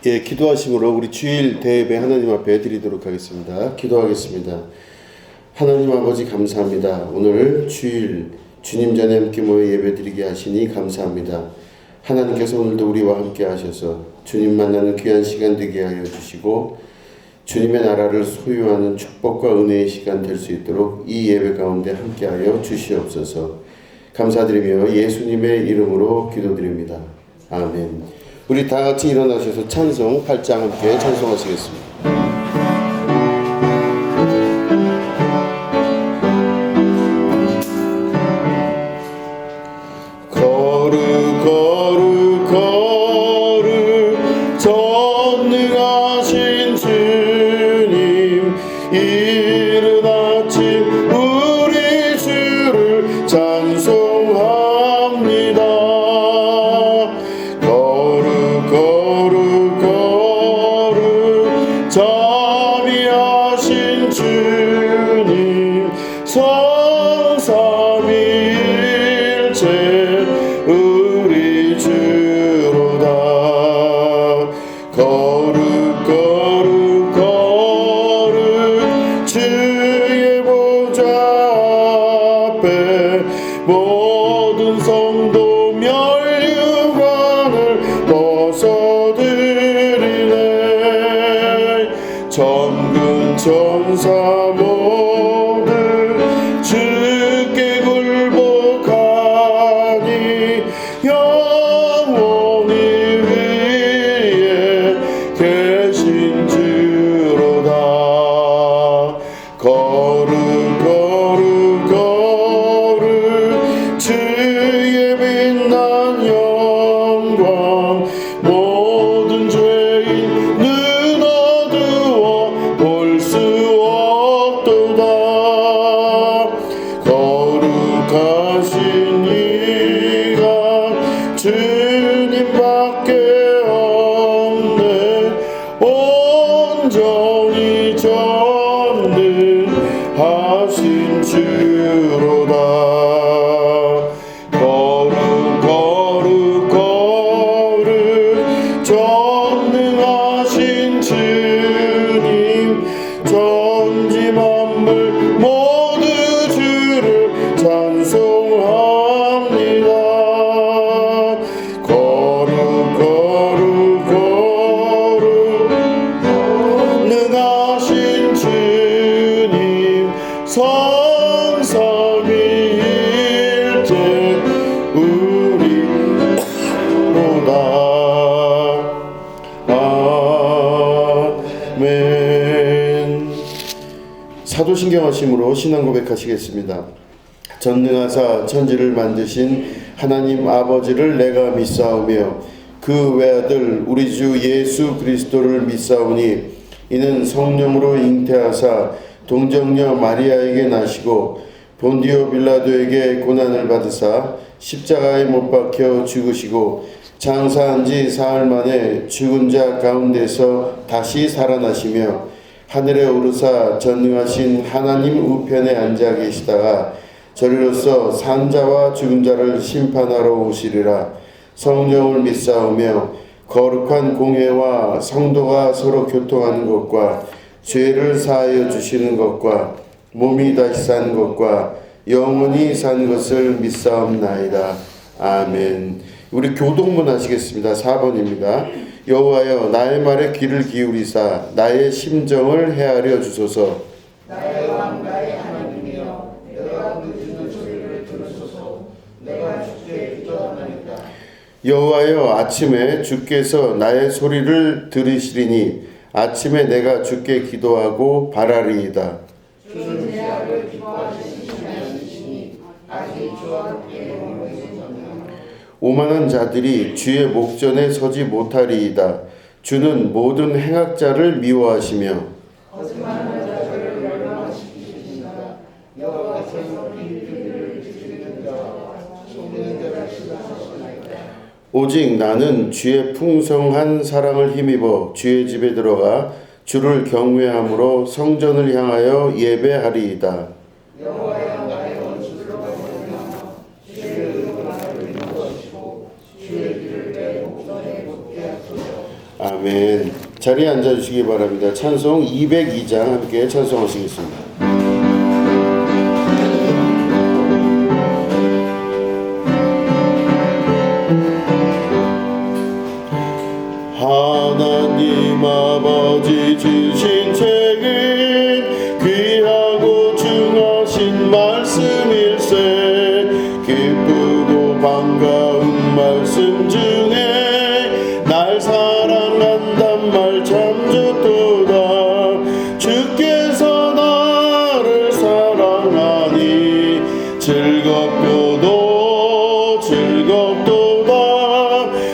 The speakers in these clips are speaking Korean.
예, 기도하심으로 우리 주일 대예배 하나님 앞에 드리도록 하겠습니다. 기도하겠습니다. 하나님 아버지 감사합니다. 오늘 주일 주님 전에 함께 모여 예배 드리게 하시니 감사합니다. 하나님께서 오늘도 우리와 함께 하셔서 주님 만나는 귀한 시간 되게 하여 주시고 주님의 나라를 소유하는 축복과 은혜의 시간 될 수 있도록 이 예배 가운데 함께 하여 주시옵소서. 감사드리며 예수님의 이름으로 기도드립니다. 아멘. 우리 다 같이 일어나셔서 찬송 8장 함께 찬송하시겠습니다. 전능하신 주님, 이른 아침 우리 주를 찬송합니다. 거룩 자비하신 주님, 성삼위일체 우리 주로다. 거룩 주의 보좌 앞에 모든 성도 면류관을 벗어드리네. 천군 천사 모두 주께 굴복하니 영원히 위에 계신 주로다. 거룩 주의 빛난 영광, 모든 죄인 눈 어두워 볼 수 없도다. 거룩하신 이가 주님밖에 없네. 온전히 전능하신 주로다. 거룩 전능하신 주님, 전지 만물 모두 주를 찬송합니다. 거룩 능하신 주님, 성삼위일체 우리로다. 아멘. 사도신경 하심으로 신앙 고백하시겠습니다. 전능하사 천지를 만드신 하나님 아버지를 내가 믿사오며 그 외아들 우리 주 예수 그리스도를 믿사오니 이는 성령으로 잉태하사 동정녀 마리아에게 나시고 본디오 빌라도에게 고난을 받으사 십자가에 못 박혀 죽으시고 장사한 지 사흘 만에 죽은 자 가운데서 다시 살아나시며 하늘에 오르사 전능하신 하나님 우편에 앉아 계시다가 저리로서 산자와 죽은 자를 심판하러 오시리라. 성령을 믿사오며 거룩한 공회와 성도가 서로 교통하는 것과 죄를 사하여 주시는 것과 몸이 다시 산 것과 영원히 산 것을 믿사옵나이다. 아멘. 우리 교동문 하시겠습니다. 4번입니다. 여호와여 나의 말에 귀를 기울이사 나의 심정을 헤아려 주소서. 나의 왕 나의 하나님이여 내가 부르짖는 소리를 들으소서. 내가 주께 기도하나이다. 여호와여 아침에 주께서 나의 소리를 들으시리니 아침에 내가 주께 기도하고 바라리이다. 주는 내 악을 기뻐하시는 하나님이시니 아직 주와 함께 머무르시느니라. 오만한 자들이 주의 목전에 서지 못하리이다. 주는 모든 행악자를 미워하시며 거짓말하는 자들을 멸망시키시니라. 여호와께서 비밀을 지키는 자와 속이는 자를 싫어하시나이다. 오직 나는 주의 풍성한 사랑을 힘입어 주의 집에 들어가 주를 경외함으로 성전을 향하여 예배하리이다. 여호와여 나의 원수들을 버리며 주의 의로운 나를 인도하시고 주의 길을 내 목전에 걷게 하소서. 아멘. 자리에 앉아주시기 바랍니다. 찬송 202장 함께 찬송하시겠습니다. 하나님 아버지 주신 책은 귀하고 중하신 말씀일세. 기쁘고 반가운 말씀 중에 날 사랑한단 말 참 좋도다. 주께서 나를 사랑하니 즐겁도다 즐겁도다.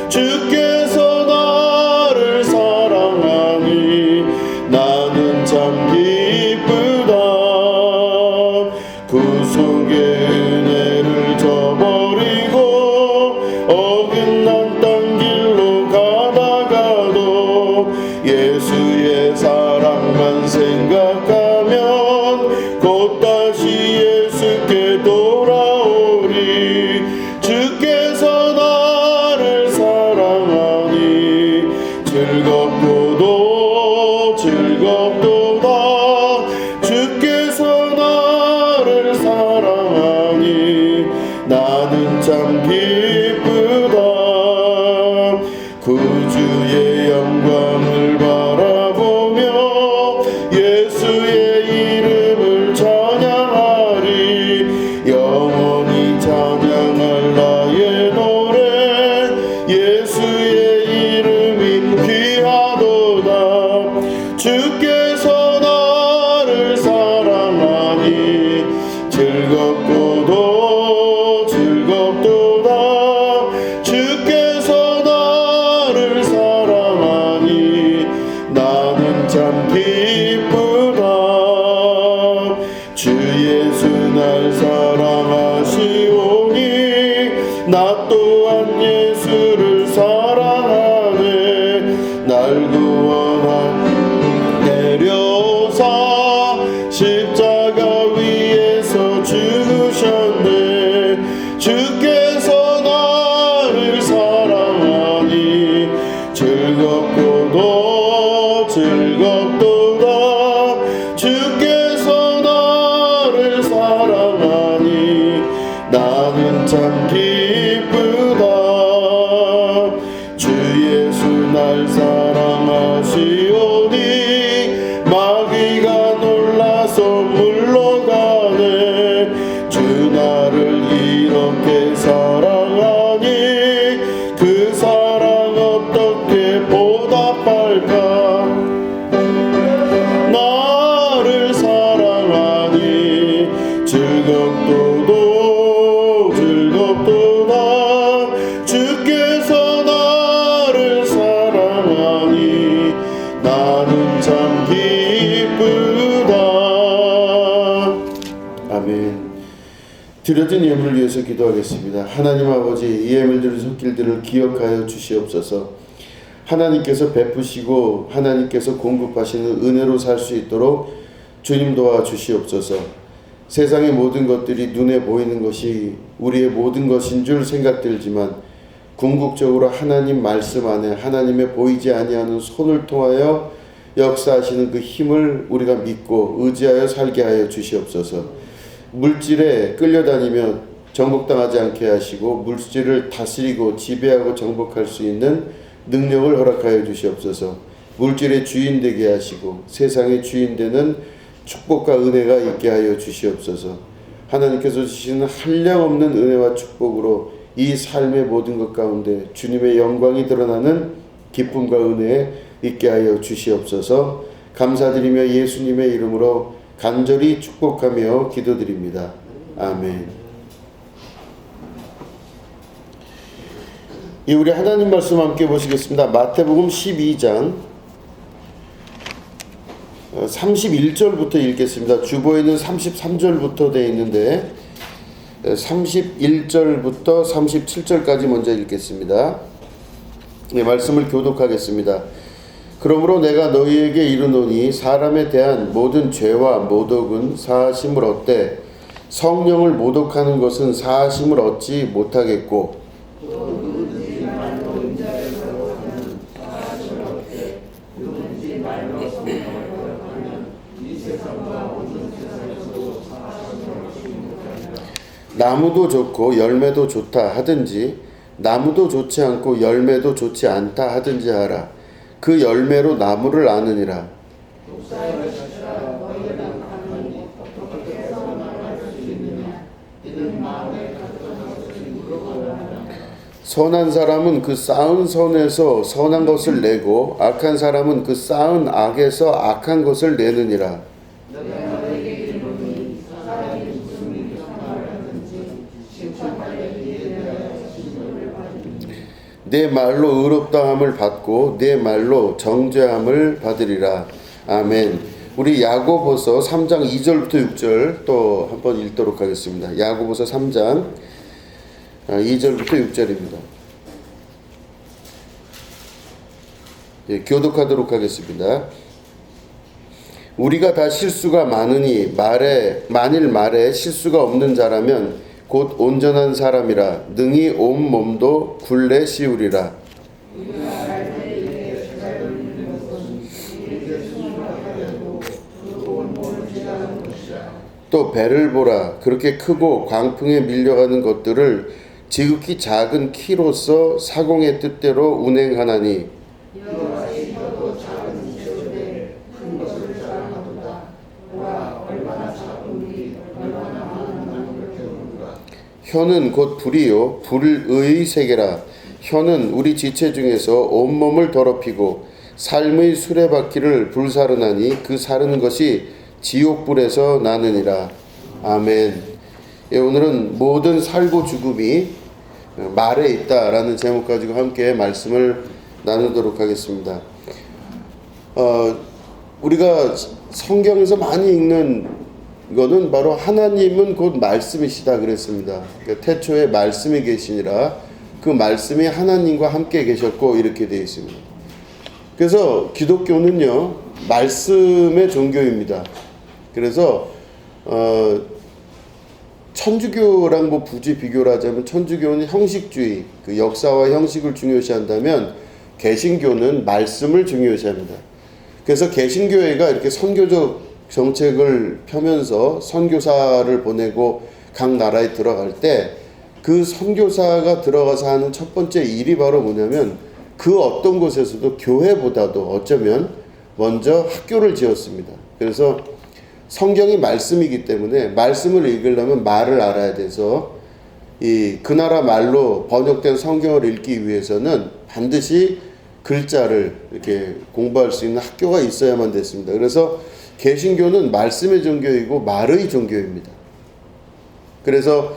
주께서 나를 사랑하니 나는 참 기쁘다. 구속의 은혜를 저버리고 어긋난 땅 길로 가다가도 예수의 사랑만 생각하면 곧 다시 예수께 돌아오리. 주께서 나를 사랑하니 즐겁도다 즐겁도다. 주께서 나를 사랑하니 나는 참 기쁘다. 구주의 영광을 바라보며 예수의 이름을 찬양하리. 영원히 찬양할 나의 노래 예수의 이름이 귀하도다. 주께서 나를 사랑하니 즐겁고도 즐겁도다. 주께서 나를 사랑하니 나는 참 기쁘다. 주 예수 날 사랑하시오니 나 또한 예수를 사랑하네. 날 구원한 내려오사 십자가 위에서 죽으셨네. 주께서 나를 사랑하니 즐겁고도 즐겁도다. 주께서 나를 사랑하니 나는 참 기쁘다. 주 예수 날 사랑하시오니 마귀가 놀라서 물러가네. 주 나를 이렇게 사랑하니 그 사랑 어떻게 보답할까. 나를 사랑하니 즐겁도다 즐겁도다. 주께서 나를 사랑하니 나는 참 기쁘다. 아멘. 드려진 예물을 위해서 기도하겠습니다. 하나님 아버지, 이 예물들의 손길들을 기억하여 주시옵소서. 하나님께서 베푸시고 하나님께서 공급하시는 은혜로 살 수 있도록 주님 도와 주시옵소서. 세상의 모든 것들이 눈에 보이는 것이 우리의 모든 것인 줄 생각들지만 궁극적으로 하나님 말씀 안에 하나님의 보이지 아니하는 손을 통하여 역사하시는 그 힘을 우리가 믿고 의지하여 살게 하여 주시옵소서. 물질에 끌려다니며 정복당하지 않게 하시고 물질을 다스리고 지배하고 정복할 수 있는 능력을 허락하여 주시옵소서. 물질의 주인 되게 하시고 세상의 주인 되는 축복과 은혜가 있게 하여 주시옵소서. 하나님께서 주시는 한량없는 은혜와 축복으로 이 삶의 모든 것 가운데 주님의 영광이 드러나는 기쁨과 은혜에 있게 하여 주시옵소서. 감사드리며 예수님의 이름으로 간절히 축복하며 기도드립니다. 아멘. 우리 하나님 말씀 함께 보시겠습니다. 마태복음 12장 31절부터 읽겠습니다. 주보에는 33절부터 되어 있는데 31절부터 37절까지 먼저 읽겠습니다. 네, 말씀을 교독하겠습니다. 그러므로 내가 너희에게 이르노니 사람에 대한 모든 죄와 모독은 사하심을 얻되 성령을 모독하는 것은 사하심을 얻지 못하겠고 나무도 좋고 열매도 좋다 하든지 나무도 좋지 않고 열매도 좋지 않다 하든지 하라. 그 열매로 나무를 아느니라. 선한 사람은 그 쌓은 선에서 선한 것을 내고 악한 사람은 그 쌓은 악에서 악한 것을 내느니라. 내 말로 의롭다함을 받고 내 말로 정죄함을 받으리라. 아멘. 우리 야고보서 3장 2절부터 6절 또 한번 읽도록 하겠습니다. 야고보서 3장 2절부터 6절입니다. 교독하도록 하겠습니다. 우리가 다 실수가 많으니 만일 말에 실수가 없는 자라면 곧 온전한 사람이라 능히 온 몸도 굴레 씌우리라. 또 배를 보라. 그렇게 크고 광풍에 밀려가는 것들을 지극히 작은 키로서 사공의 뜻대로 운행하나니 혀는 곧 불이요 불의 세계라. 혀는 우리 지체 중에서 온몸을 더럽히고 삶의 수레바퀴를 불사르나니 그 사르는 것이 지옥불에서 나느니라. 아멘. 오늘은 모든 살고 죽음이 말에 있다라는 제목 가지고 함께 말씀을 나누도록 하겠습니다. 우리가 성경에서 많이 읽는 이거는 바로 하나님은 곧 말씀이시다 그랬습니다. 그러니까 태초에 말씀이 계시니라 그 말씀이 하나님과 함께 계셨고 이렇게 되어 있습니다. 그래서 기독교는요 말씀의 종교입니다. 그래서 천주교랑 뭐 굳이 비교를 하자면 천주교는 형식주의, 그 역사와 형식을 중요시한다면 개신교는 말씀을 중요시합니다. 그래서 개신교회가 이렇게 선교적 정책을 펴면서 선교사를 보내고 각 나라에 들어갈 때 그 선교사가 들어가서 하는 첫 번째 일이 바로 뭐냐면 그 어떤 곳에서도 교회보다도 어쩌면 먼저 학교를 지었습니다. 그래서 성경이 말씀이기 때문에 말씀을 읽으려면 말을 알아야 돼서 그 나라 말로 번역된 성경을 읽기 위해서는 반드시 글자를 이렇게 공부할 수 있는 학교가 있어야만 됐습니다. 그래서 개신교는 말씀의 종교이고 말의 종교입니다. 그래서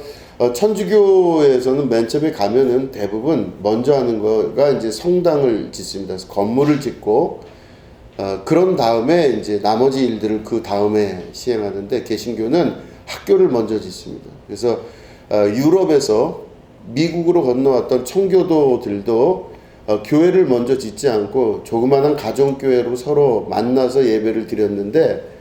천주교에서는 맨 처음에 가면은 대부분 먼저 하는 거가 이제 성당을 짓습니다. 그래서 건물을 짓고 그런 다음에 이제 나머지 일들을 그 다음에 시행하는데 개신교는 학교를 먼저 짓습니다. 그래서 유럽에서 미국으로 건너왔던 청교도들도 교회를 먼저 짓지 않고 조그마한 가정교회로 서로 만나서 예배를 드렸는데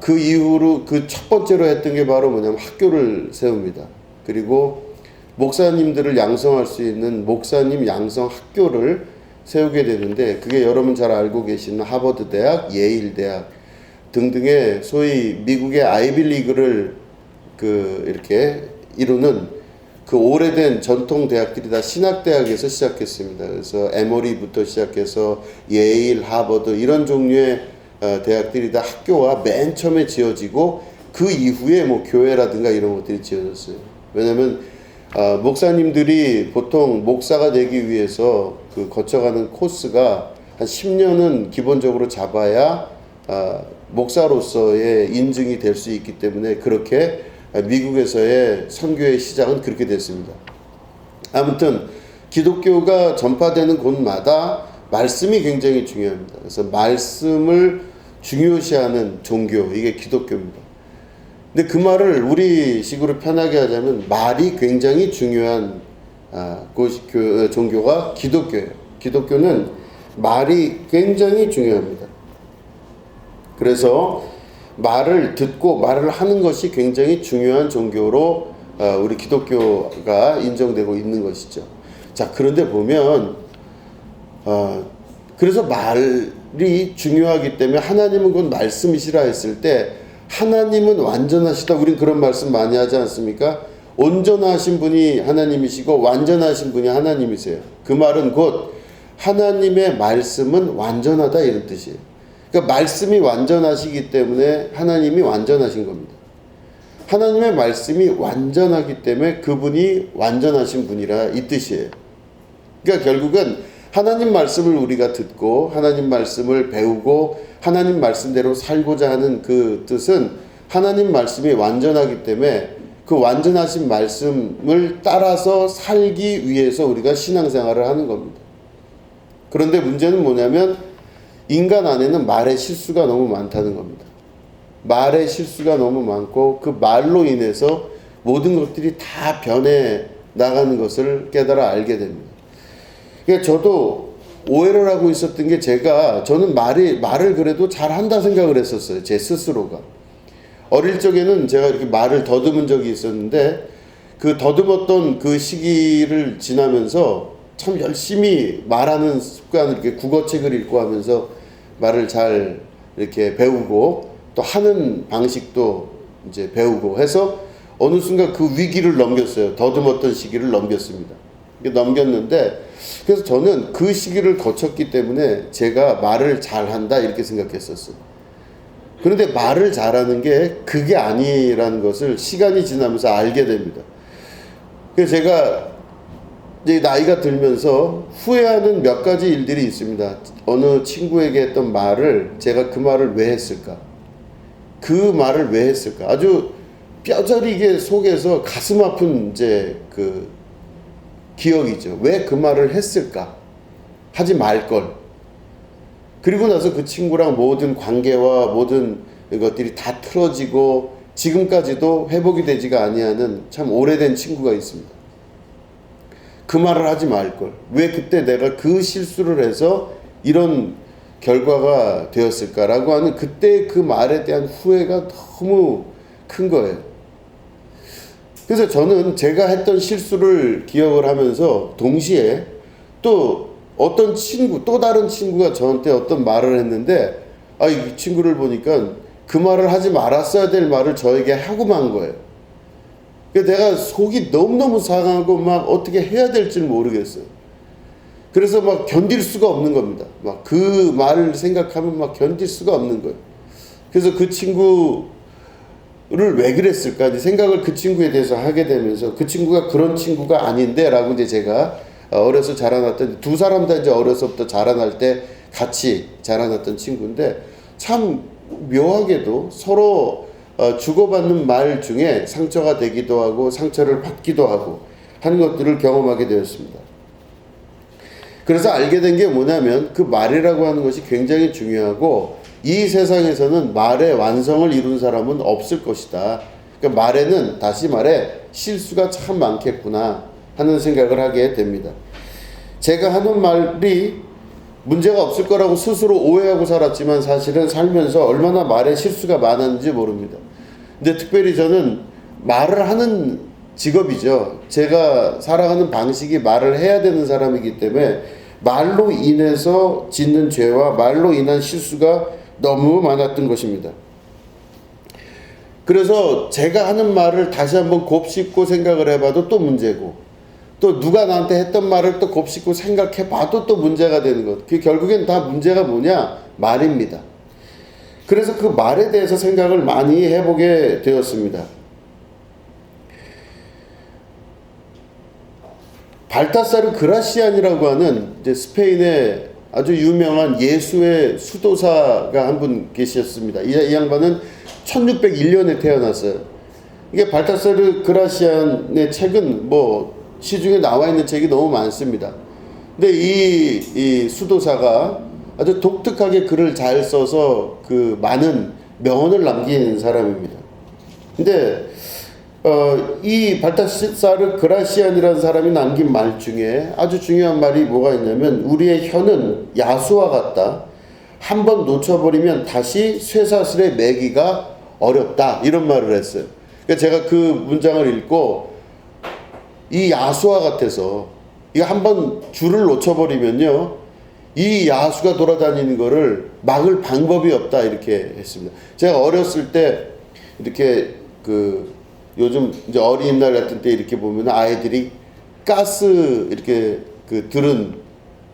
그 이후로 그 첫 번째로 했던 게 바로 뭐냐면 학교를 세웁니다. 그리고 목사님들을 양성할 수 있는 목사님 양성 학교를 세우게 되는데 그게 여러분 잘 알고 계시는 하버드 대학, 예일 대학 등등의 소위 미국의 아이비리그를 이렇게 이루는 그 오래된 전통 대학들이 다 신학대학에서 시작했습니다. 그래서 에머리부터 시작해서 예일, 하버드 이런 종류의 대학들이 다 학교가 맨 처음에 지어지고 그 이후에 뭐 교회라든가 이런 것들이 지어졌어요. 왜냐하면 목사님들이 보통 목사가 되기 위해서 그 거쳐가는 코스가 한 10년은 기본적으로 잡아야 목사로서의 인증이 될 수 있기 때문에 그렇게 미국에서의 선교의 시작은 그렇게 됐습니다. 아무튼 기독교가 전파되는 곳마다 말씀이 굉장히 중요합니다. 그래서 말씀을 중요시하는 종교, 이게 기독교입니다. 근데 그 말을 우리식으로 편하게 하자면 말이 굉장히 중요한 종교가 기독교예요. 기독교는 말이 굉장히 중요합니다. 그래서 말을 듣고 말을 하는 것이 굉장히 중요한 종교로 우리 기독교가 인정되고 있는 것이죠. 자, 그런데 보면 그래서 말이 중요하기 때문에 하나님은 곧 말씀이시라 했을 때 하나님은 완전하시다. 우린 그런 말씀 많이 하지 않습니까? 온전하신 분이 하나님이시고 완전하신 분이 하나님이세요. 그 말은 곧 하나님의 말씀은 완전하다 이런 뜻이에요. 그러니까 말씀이 완전하시기 때문에 하나님이 완전하신 겁니다. 하나님의 말씀이 완전하기 때문에 그분이 완전하신 분이라 이 뜻이에요. 그러니까 결국은 하나님 말씀을 우리가 듣고 하나님 말씀을 배우고 하나님 말씀대로 살고자 하는 그 뜻은 하나님 말씀이 완전하기 때문에 그 완전하신 말씀을 따라서 살기 위해서 우리가 신앙생활을 하는 겁니다. 그런데 문제는 뭐냐면 인간 안에는 말의 실수가 너무 많다는 겁니다. 말의 실수가 너무 많고 그 말로 인해서 모든 것들이 다 변해 나가는 것을 깨달아 알게 됩니다. 그러니까 저도 오해를 하고 있었던 게 저는 말을 그래도 잘한다 생각을 했었어요. 제 스스로가. 어릴 적에는 제가 이렇게 말을 더듬은 적이 있었는데 그 더듬었던 그 시기를 지나면서 참 열심히 말하는 습관을 이렇게 국어책을 읽고 하면서 말을 잘 이렇게 배우고 또 하는 방식도 이제 배우고 해서 어느 순간 그 위기를 넘겼어요. 더듬었던 시기를 넘겼습니다. 넘겼는데 그래서 저는 그 시기를 거쳤기 때문에 제가 말을 잘한다 이렇게 생각했었어요. 그런데 말을 잘하는 게 그게 아니라는 것을 시간이 지나면서 알게 됩니다. 그래서 제가 이제 나이가 들면서 후회하는 몇 가지 일들이 있습니다. 어느 친구에게 했던 말을 제가 그 말을 왜 했을까? 그 말을 왜 했을까? 아주 뼈저리게 속에서 가슴 아픈 이제 그 기억이죠. 왜 그 말을 했을까? 하지 말걸. 그리고 나서 그 친구랑 모든 관계와 모든 것들이 다 틀어지고 지금까지도 회복이 되지가 아니하는 참 오래된 친구가 있습니다. 그 말을 하지 말걸. 왜 그때 내가 그 실수를 해서 이런 결과가 되었을까라고 하는 그때 그 말에 대한 후회가 너무 큰 거예요. 그래서 저는 제가 했던 실수를 기억을 하면서 동시에 또 어떤 친구, 또 다른 친구가 저한테 어떤 말을 했는데 이 친구를 보니까 그 말을 하지 말았어야 될 말을 저에게 하고 만 거예요. 내가 속이 너무너무 상하고 막 어떻게 해야 될지 모르겠어요. 그래서 막 견딜 수가 없는 겁니다. 막 그 말을 생각하면 막 견딜 수가 없는 거예요. 그래서 그 친구를 왜 그랬을까 이제 생각을 그 친구에 대해서 하게 되면서 그 친구가 그런 친구가 아닌데 라고 이제 제가 어려서 자라났던 두 사람 다 이제 어려서부터 자라날 때 같이 자라났던 친구인데 참 묘하게도 서로 주고받는 말 중에 상처가 되기도 하고 상처를 받기도 하고 하는 것들을 경험하게 되었습니다. 그래서 알게 된 게 뭐냐면 그 말이라고 하는 것이 굉장히 중요하고 이 세상에서는 말의 완성을 이룬 사람은 없을 것이다. 그러니까 말에는 다시 말해 실수가 참 많겠구나 하는 생각을 하게 됩니다. 제가 하는 말이 문제가 없을 거라고 스스로 오해하고 살았지만 사실은 살면서 얼마나 말에 실수가 많았는지 모릅니다. 근데 특별히 저는 말을 하는 직업이죠. 제가 살아가는 방식이 말을 해야 되는 사람이기 때문에 말로 인해서 짓는 죄와 말로 인한 실수가 너무 많았던 것입니다. 그래서 제가 하는 말을 다시 한번 곱씹고 생각을 해봐도 또 문제고 또 누가 나한테 했던 말을 또 곱씹고 생각해봐도 또 문제가 되는 것. 그 결국엔 다 문제가 뭐냐? 말입니다. 그래서 그 말에 대해서 생각을 많이 해보게 되었습니다. 발타사르 그라시안이라고 하는 이제 스페인의 아주 유명한 예수의 수도사가 한 분 계셨습니다. 이 양반은 1601년에 태어났어요. 이게 발타사르 그라시안의 책은 뭐 시중에 나와 있는 책이 너무 많습니다. 근데 이 수도사가 아주 독특하게 글을 잘 써서 그 많은 명언을 남긴 사람입니다. 근데 이 발타사르 그라시안이라는 사람이 남긴 말 중에 아주 중요한 말이 뭐가 있냐면 우리의 혀는 야수와 같다. 한번 놓쳐버리면 다시 쇠사슬에 매기가 어렵다. 이런 말을 했어요. 그러니까 제가 그 문장을 읽고 이 야수와 같아서 이거 한번 줄을 놓쳐버리면요 이 야수가 돌아다니는 거를 막을 방법이 없다 이렇게 했습니다. 제가 어렸을 때 이렇게 그 요즘 이제 어린이날 같은 때 이렇게 보면 아이들이 가스 이렇게 그 들은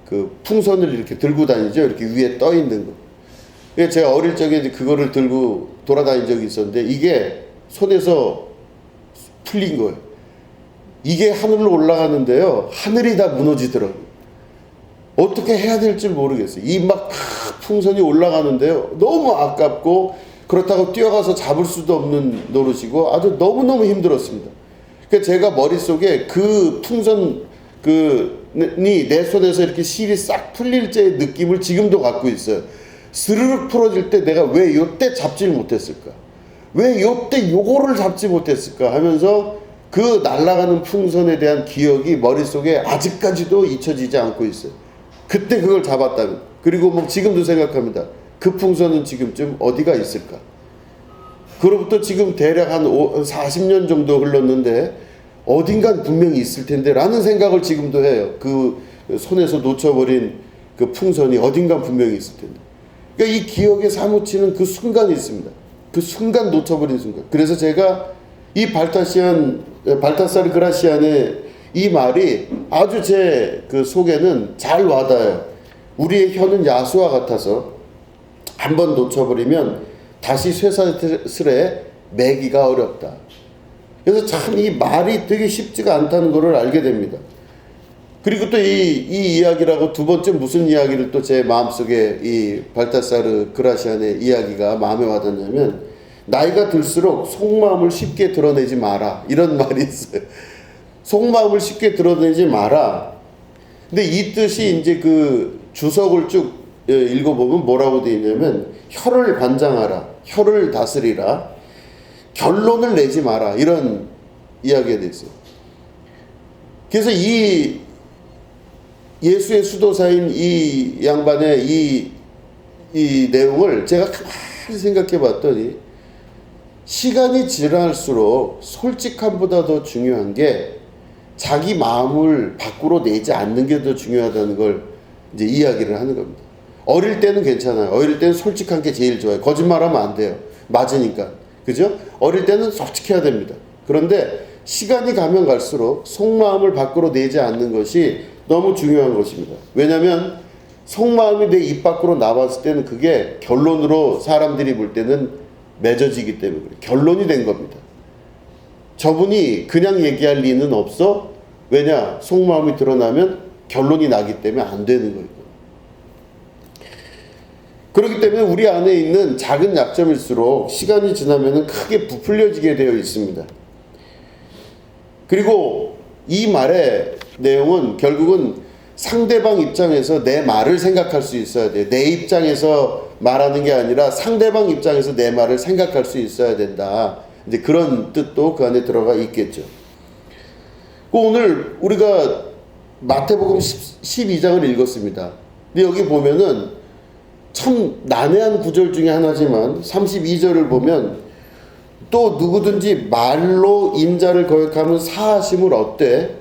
그 풍선을 이렇게 들고 다니죠. 이렇게 위에 떠 있는 거. 그래서 제가 어릴 적에 이제 그거를 들고 돌아다닌 적이 있었는데 이게 손에서 풀린 거예요. 이게 하늘로 올라가는데요. 하늘이 다 무너지더라고요. 어떻게 해야 될지 모르겠어요. 이 막 풍선이 올라가는데요. 너무 아깝고 그렇다고 뛰어가서 잡을 수도 없는 노릇이고 아주 너무너무 힘들었습니다. 그러니까 제가 머릿속에 그 풍선 내 손에서 이렇게 실이 싹 풀릴 때의 느낌을 지금도 갖고 있어요. 스르륵 풀어질 때 내가 왜 요때 잡질 못했을까? 왜 요때 요거를 잡지 못했을까? 하면서 그 날아가는 풍선에 대한 기억이 머릿속에 아직까지도 잊혀지지 않고 있어요. 그때 그걸 잡았다면. 그리고 뭐 지금도 생각합니다. 그 풍선은 지금쯤 어디가 있을까? 그로부터 지금 대략 한 40년 정도 흘렀는데 어딘간 분명히 있을 텐데 라는 생각을 지금도 해요. 그 손에서 놓쳐버린 그 풍선이 어딘간 분명히 있을 텐데. 그러니까 이 기억에 사무치는 그 순간이 있습니다. 그 순간 놓쳐버린 순간. 그래서 제가 이 발타사르 그라시안의 이 말이 아주 제 그 속에는 잘 와닿아요. 우리의 혀는 야수와 같아서 한번 놓쳐버리면 다시 쇠사슬에 매기가 어렵다. 그래서 참 이 말이 되게 쉽지가 않다는 것을 알게 됩니다. 그리고 또 이 이야기라고 두 번째 무슨 이야기를 또 제 마음속에 이 발타사르 그라시안의 이야기가 마음에 와닿냐면 나이가 들수록 속마음을 쉽게 드러내지 마라 이런 말이 있어요. 속마음을 쉽게 드러내지 마라. 근데 이 뜻이 이제 그 주석을 쭉 읽어보면 뭐라고 되어 있냐면 혀를 관장하라, 혀를 다스리라, 결론을 내지 마라 이런 이야기가 되어 있어요. 그래서 이 예수의 수도사인 이 양반의 이 내용을 제가 가만히 생각해 봤더니 시간이 지날수록 솔직함보다 더 중요한 게 자기 마음을 밖으로 내지 않는 게 더 중요하다는 걸 이제 이야기를 하는 겁니다. 어릴 때는 괜찮아요. 어릴 때는 솔직한 게 제일 좋아요. 거짓말하면 안 돼요. 맞으니까. 그죠? 어릴 때는 솔직해야 됩니다. 그런데 시간이 가면 갈수록 속마음을 밖으로 내지 않는 것이 너무 중요한 것입니다. 왜냐하면 속마음이 내 입 밖으로 나왔을 때는 그게 결론으로 사람들이 볼 때는 맺어지기 때문에 그래요. 결론이 된 겁니다. 저분이 그냥 얘기할 리는 없어. 왜냐? 속마음이 드러나면 결론이 나기 때문에 안 되는 거예요. 그렇기 때문에 우리 안에 있는 작은 약점일수록 시간이 지나면 크게 부풀려지게 되어 있습니다. 그리고 이 말의 내용은 결국은 상대방 입장에서 내 말을 생각할 수 있어야 돼요. 내 입장에서 말하는 게 아니라 상대방 입장에서 내 말을 생각할 수 있어야 된다. 이제 그런 뜻도 그 안에 들어가 있겠죠. 오늘 우리가 마태복음 12장을 읽었습니다. 근데 여기 보면은 참 난해한 구절 중에 하나지만 32절을 보면 또 누구든지 말로 인자를 거역하면 사하심을 얻되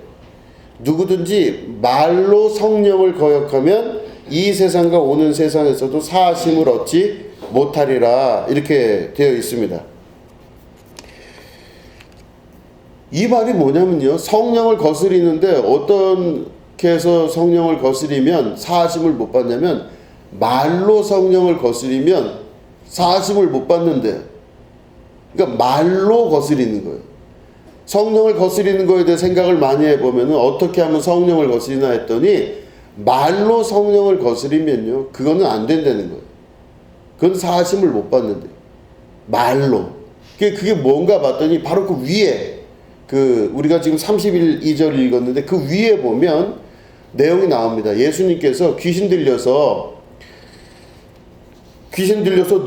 누구든지 말로 성령을 거역하면 이 세상과 오는 세상에서도 사하심을 얻지 못하리라 이렇게 되어 있습니다. 이 말이 뭐냐면요. 성령을 거스리는데 어떻게 해서 성령을 거스리면 사하심을 못 받냐면 말로 성령을 거스리면 사하심을 못 받는데 그러니까 말로 거스리는 거예요. 성령을 거스리는 거에 대해 생각을 많이 해보면 어떻게 하면 성령을 거스리나 했더니 말로 성령을 거스리면요. 그거는 안 된다는 거예요. 그건 사하심을 못 받는데 말로. 그게 뭔가 봤더니 바로 그 위에 우리가 지금 31절을 읽었는데 그 위에 보면 내용이 나옵니다. 예수님께서 귀신 들려서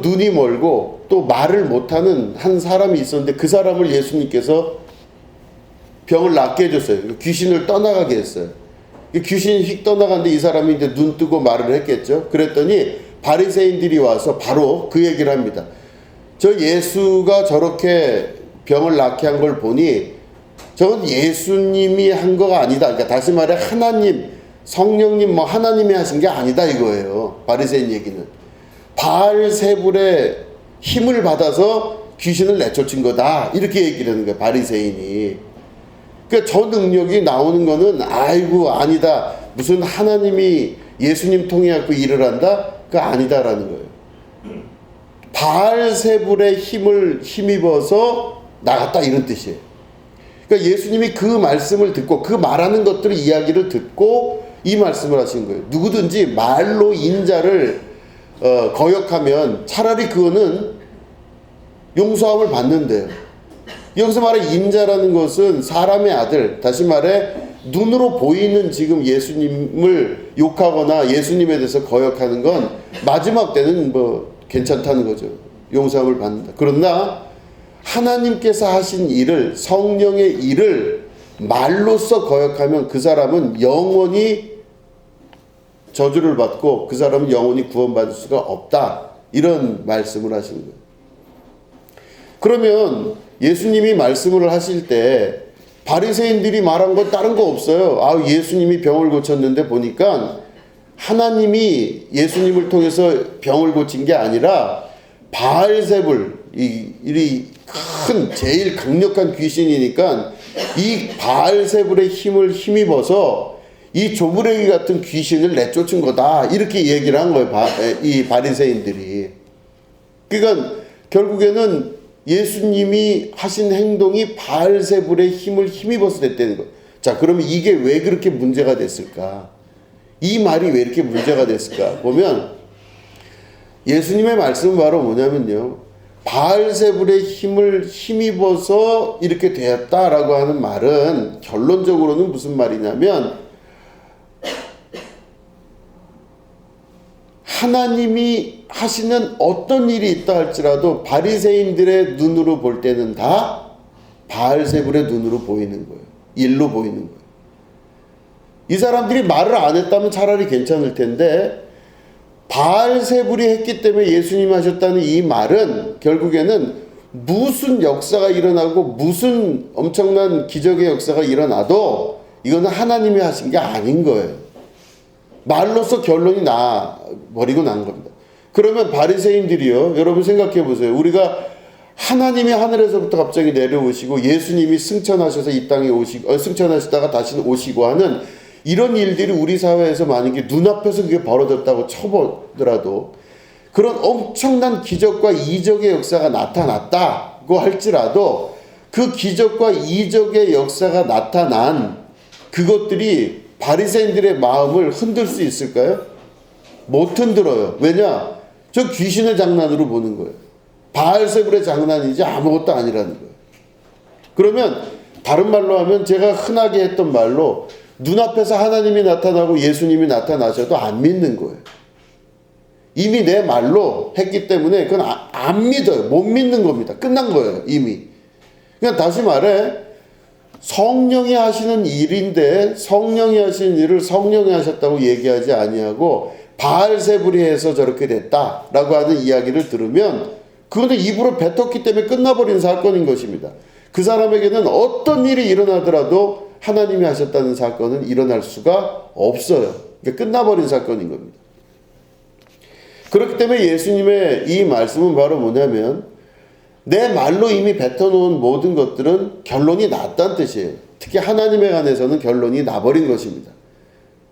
눈이 멀고 또 말을 못하는 한 사람이 있었는데 그 사람을 예수님께서 병을 낫게 해줬어요. 귀신을 떠나가게 했어요. 귀신이 휙 떠나갔는데 이 사람이 이제 눈 뜨고 말을 했겠죠. 그랬더니 바리새인들이 와서 바로 그 얘기를 합니다. 저 예수가 저렇게 병을 낫게 한 걸 보니 저건 예수님이 한 거가 아니다. 그러니까 다시 말해 하나님, 성령님 하나님이 하신 게 아니다 이거예요. 바리새인 얘기는. 바알세불의 힘을 받아서 귀신을 내쫓은 거다. 이렇게 얘기를 하는 거예요. 바리새인이. 그러니까 저 능력이 나오는 거는 아이고 아니다. 무슨 하나님이 예수님 통해 갖고 일을 한다? 그거 아니다라는 거예요. 바알세불의 힘을 힘입어서 나갔다 이런 뜻이에요. 그러니까 예수님이 그 말씀을 듣고 그 말하는 것들을 이야기를 듣고 이 말씀을 하신 거예요. 누구든지 말로 인자를 거역하면 차라리 그거는 용서함을 받는데요. 여기서 말해 인자라는 것은 사람의 아들, 다시 말해 눈으로 보이는 지금 예수님을 욕하거나 예수님에 대해서 거역하는 건 마지막 때는 뭐 괜찮다는 거죠. 용서함을 받는다. 그러나 하나님께서 하신 일을, 성령의 일을 말로써 거역하면 그 사람은 영원히 저주를 받고 그 사람은 영원히 구원받을 수가 없다. 이런 말씀을 하시는 거예요. 그러면 예수님이 말씀을 하실 때 바리새인들이 말한 건 다른 거 없어요. 아, 예수님이 병을 고쳤는데 보니까 하나님이 예수님을 통해서 병을 고친 게 아니라 바알세불, 이 큰 제일 강력한 귀신이니까 이 바알세불의 힘을 힘입어서 이 조부레기 같은 귀신을 내쫓은 거다. 이렇게 얘기를 한 거예요. 이 바리새인들이. 그러니까 결국에는 예수님이 하신 행동이 바알세불의 힘을 힘입어서 됐다는 거예요. 자, 그러면 이게 왜 그렇게 문제가 됐을까? 이 말이 왜 이렇게 문제가 됐을까? 보면 예수님의 말씀은 바로 뭐냐면요. 바알세불의 힘을 힘입어서 이렇게 되었다라고 하는 말은 결론적으로는 무슨 말이냐면 하나님이 하시는 어떤 일이 있다 할지라도 바리새인들의 눈으로 볼 때는 다 바알세불의 눈으로 보이는 거예요. 일로 보이는 거예요. 이 사람들이 말을 안 했다면 차라리 괜찮을 텐데 바알세불이 했기 때문에 예수님이 하셨다는 이 말은 결국에는 무슨 역사가 일어나고 무슨 엄청난 기적의 역사가 일어나도 이거는 하나님이 하신 게 아닌 거예요. 말로써 결론이 나버리고 난 겁니다. 그러면 바리새인들이요, 여러분 생각해 보세요. 우리가 하나님이 하늘에서부터 갑자기 내려오시고 예수님이 승천하셔서 이 땅에 오시고 승천하시다가 다시 오시고 하는 이런 일들이 우리 사회에서 만약에 눈앞에서 그게 벌어졌다고 쳐보더라도 그런 엄청난 기적과 이적의 역사가 나타났다고 할지라도 그 기적과 이적의 역사가 나타난 그것들이 바리새인들의 마음을 흔들 수 있을까요? 못 흔들어요. 왜냐? 저 귀신의 장난으로 보는 거예요. 바알세불의 장난이지 아무것도 아니라는 거예요. 그러면 다른 말로 하면 제가 흔하게 했던 말로 눈앞에서 하나님이 나타나고 예수님이 나타나셔도 안 믿는 거예요. 이미 내 말로 했기 때문에 그건 안 믿어요. 못 믿는 겁니다. 끝난 거예요. 이미. 그냥 다시 말해 성령이 하시는 일인데 성령이 하시는 일을 성령이 하셨다고 얘기하지 아니하고 바알세불이 해서 저렇게 됐다라고 하는 이야기를 들으면 그거는 입으로 뱉었기 때문에 끝나버린 사건인 것입니다. 그 사람에게는 어떤 일이 일어나더라도 하나님이 하셨다는 사건은 일어날 수가 없어요. 그러니까 끝나버린 사건인 겁니다. 그렇기 때문에 예수님의 이 말씀은 바로 뭐냐면 내 말로 이미 뱉어놓은 모든 것들은 결론이 났다는 뜻이에요. 특히 하나님에 관해서는 결론이 나버린 것입니다.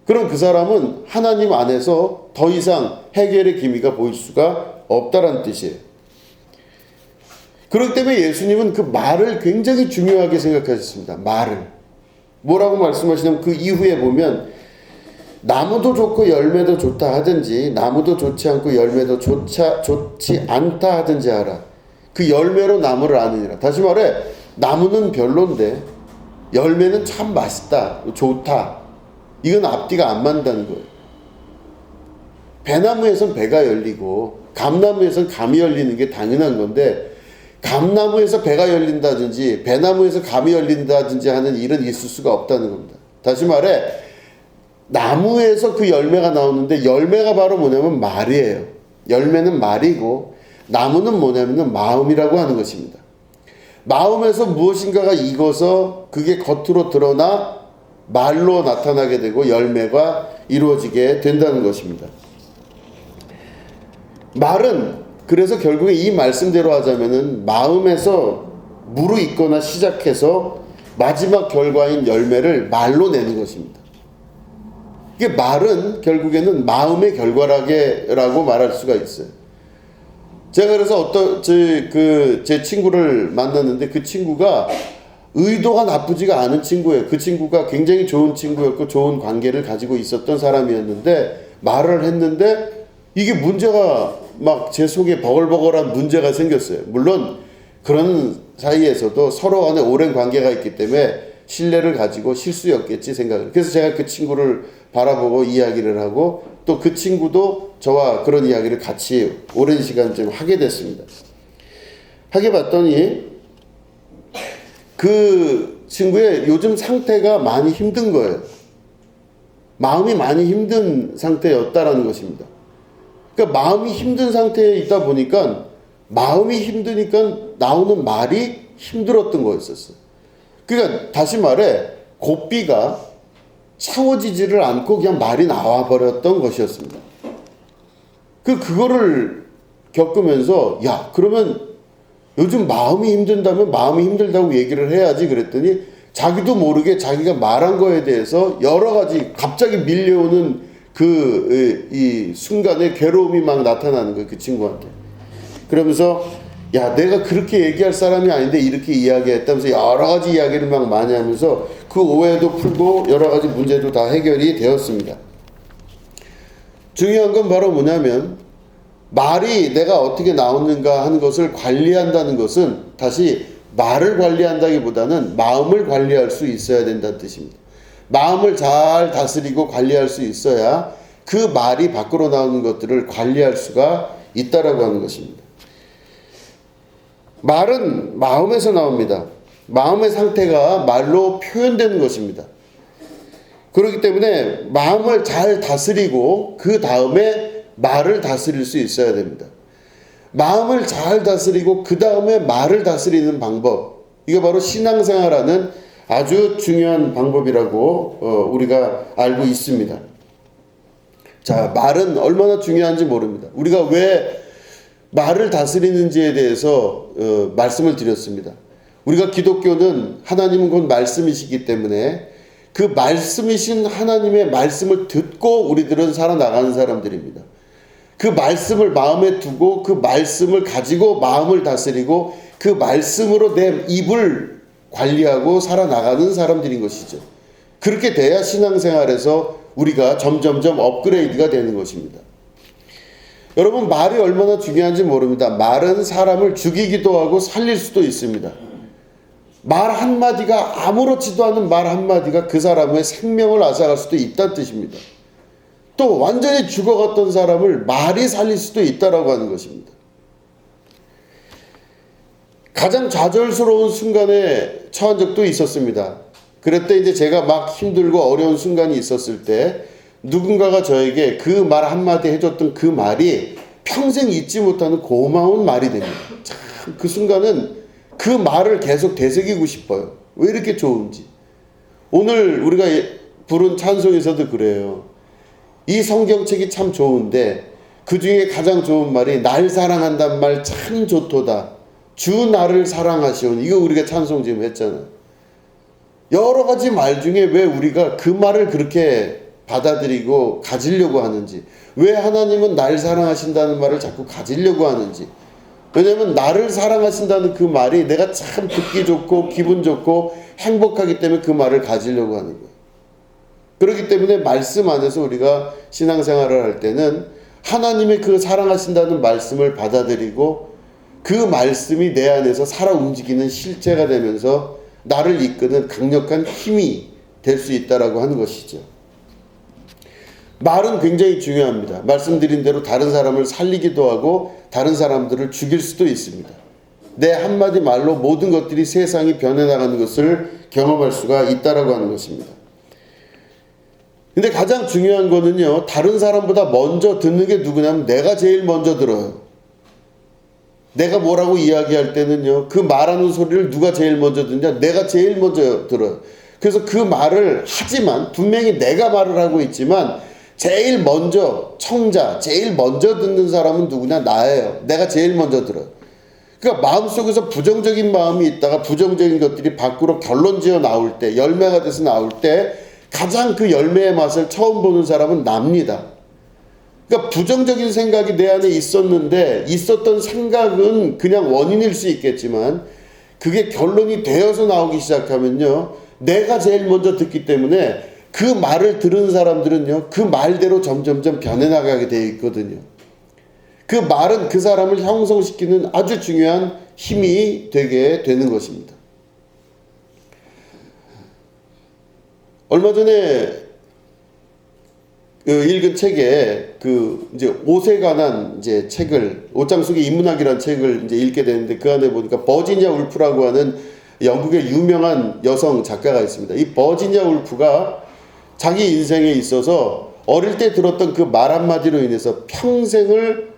그럼 그 사람은 하나님 안에서 더 이상 해결의 기미가 보일 수가 없다는 뜻이에요. 그렇기 때문에 예수님은 그 말을 굉장히 중요하게 생각하셨습니다. 말을. 뭐라고 말씀하시냐면 그 이후에 보면 나무도 좋고 열매도 좋다 하든지 나무도 좋지 않고 열매도 좋지 않다 하든지 하라. 그 열매로 나무를 아느니라. 다시 말해 나무는 별론데 열매는 참 맛있다, 좋다. 이건 앞뒤가 안 맞는다는 거예요. 배나무에선 배가 열리고 감나무에선 감이 열리는 게 당연한 건데 감나무에서 배가 열린다든지 배나무에서 감이 열린다든지 하는 일은 있을 수가 없다는 겁니다. 다시 말해 나무에서 그 열매가 나오는데 열매가 바로 뭐냐면 말이에요. 열매는 말이고 나무는 뭐냐면 마음이라고 하는 것입니다. 마음에서 무엇인가가 익어서 그게 겉으로 드러나 말로 나타나게 되고 열매가 이루어지게 된다는 것입니다. 말은 그래서 결국에 이 말씀대로 하자면은 마음에서 무르익거나 시작해서 마지막 결과인 열매를 말로 내는 것입니다. 이게 말은 결국에는 마음의 결과라고 말할 수가 있어요. 제가 그래서 제 친구를 만났는데 그 친구가 의도가 나쁘지가 않은 친구예요. 그 친구가 굉장히 좋은 친구였고 좋은 관계를 가지고 있었던 사람이었는데 말을 했는데 이게 문제가 막 제 속에 버글버글한 문제가 생겼어요. 물론 그런 사이에서도 서로 간에 오랜 관계가 있기 때문에 신뢰를 가지고 실수였겠지 생각을. 그래서 제가 그 친구를 바라보고 이야기를 하고 또 그 친구도 저와 그런 이야기를 같이 오랜 시간 좀 하게 됐습니다. 하게 봤더니 그 친구의 요즘 상태가 많이 힘든 거예요. 마음이 많이 힘든 상태였다라는 것입니다. 그러니까 마음이 힘든 상태에 있다 보니까 마음이 힘드니까 나오는 말이 힘들었던 거였었어요. 그러니까 다시 말해 고삐가 채워지지를 않고 그냥 말이 나와버렸던 것이었습니다. 그거를 겪으면서 야 그러면 요즘 마음이 힘든다면 마음이 힘들다고 얘기를 해야지 그랬더니 자기도 모르게 자기가 말한 거에 대해서 여러 가지 갑자기 밀려오는 이 순간에 괴로움이 막 나타나는 거예요. 그 친구한테. 그러면서 야 내가 그렇게 얘기할 사람이 아닌데 이렇게 이야기했다면서 여러 가지 이야기를 막 많이 하면서 그 오해도 풀고 여러 가지 문제도 다 해결이 되었습니다. 중요한 건 바로 뭐냐면 말이 내가 어떻게 나오는가 하는 것을 관리한다는 것은 다시 말을 관리한다기보다는 마음을 관리할 수 있어야 된다는 뜻입니다. 마음을 잘 다스리고 관리할 수 있어야 그 말이 밖으로 나오는 것들을 관리할 수가 있다라고 하는 것입니다. 말은 마음에서 나옵니다. 마음의 상태가 말로 표현되는 것입니다. 그렇기 때문에 마음을 잘 다스리고 그 다음에 말을 다스릴 수 있어야 됩니다. 마음을 잘 다스리고 그 다음에 말을 다스리는 방법, 이게 바로 신앙생활하는 아주 중요한 방법이라고 우리가 알고 있습니다. 자, 말은 얼마나 중요한지 모릅니다. 우리가 왜 말을 다스리는지에 대해서 말씀을 드렸습니다. 우리가 기독교는 하나님은 곧 말씀이시기 때문에 그 말씀이신 하나님의 말씀을 듣고 우리들은 살아나가는 사람들입니다. 그 말씀을 마음에 두고 그 말씀을 가지고 마음을 다스리고 그 말씀으로 내 입을 관리하고 살아나가는 사람들인 것이죠. 그렇게 돼야 신앙생활에서 우리가 점점점 업그레이드가 되는 것입니다. 여러분, 말이 얼마나 중요한지 모릅니다. 말은 사람을 죽이기도 하고 살릴 수도 있습니다. 말 한마디가, 아무렇지도 않은 말 한마디가 그 사람의 생명을 앗아갈 수도 있다는 뜻입니다. 또 완전히 죽어갔던 사람을 말이 살릴 수도 있다라고 하는 것입니다. 가장 좌절스러운 순간에 처한 적도 있었습니다. 그럴 때 제가 막 힘들고 어려운 순간이 있었을 때 누군가가 저에게 그 말 한마디 해줬던 그 말이 평생 잊지 못하는 고마운 말이 됩니다. 참 그 순간은 그 말을 계속 되새기고 싶어요. 왜 이렇게 좋은지. 오늘 우리가 부른 찬송에서도 그래요. 이 성경책이 참 좋은데 그 중에 가장 좋은 말이 날 사랑한단 말 참 좋도다. 주 나를 사랑하시오니. 이거 우리가 찬송 지금 했잖아요. 여러 가지 말 중에 왜 우리가 그 말을 그렇게 받아들이고 가지려고 하는지, 왜 하나님은 날 사랑하신다는 말을 자꾸 가지려고 하는지. 왜냐하면 나를 사랑하신다는 그 말이 내가 참 듣기 좋고 기분 좋고 행복하기 때문에 그 말을 가지려고 하는 거예요. 그렇기 때문에 말씀 안에서 우리가 신앙생활을 할 때는 하나님의 그 사랑하신다는 말씀을 받아들이고 그 말씀이 내 안에서 살아 움직이는 실체가 되면서 나를 이끄는 강력한 힘이 될 수 있다라고 하는 것이죠. 말은 굉장히 중요합니다. 말씀드린 대로 다른 사람을 살리기도 하고 다른 사람들을 죽일 수도 있습니다. 내 한마디 말로 모든 것들이 세상이 변해나가는 것을 경험할 수가 있다라고 하는 것입니다. 근데 가장 중요한 거는요, 다른 사람보다 먼저 듣는 게 누구냐면 내가 제일 먼저 들어요. 내가 뭐라고 이야기할 때는요, 그 말하는 소리를 누가 제일 먼저 듣냐? 내가 제일 먼저 들어요. 그래서 그 말을 하지만 분명히 내가 말을 하고 있지만 제일 먼저 청자, 제일 먼저 듣는 사람은 누구냐? 나예요. 내가 제일 먼저 들어요. 그러니까 마음속에서 부정적인 마음이 있다가 부정적인 것들이 밖으로 결론지어 나올 때, 열매가 돼서 나올 때 가장 그 열매의 맛을 처음 보는 사람은 납니다. 그러니까 부정적인 생각이 내 안에 있었는데 있었던 생각은 그냥 원인일 수 있겠지만 그게 결론이 되어서 나오기 시작하면요, 내가 제일 먼저 듣기 때문에 그 말을 들은 사람들은요, 그 말대로 점점점 변해나가게 되어 있거든요. 그 말은 그 사람을 형성시키는 아주 중요한 힘이 되게 되는 것입니다. 얼마 전에 읽은 책에 이제 옷에 관한 이제 책을, 옷장 속의 인문학이라는 책을 이제 읽게 되는데 그 안에 보니까 버지니아 울프라고 하는 영국의 유명한 여성 작가가 있습니다. 이 버지니아 울프가 자기 인생에 있어서 어릴 때 들었던 그 말 한마디로 인해서 평생을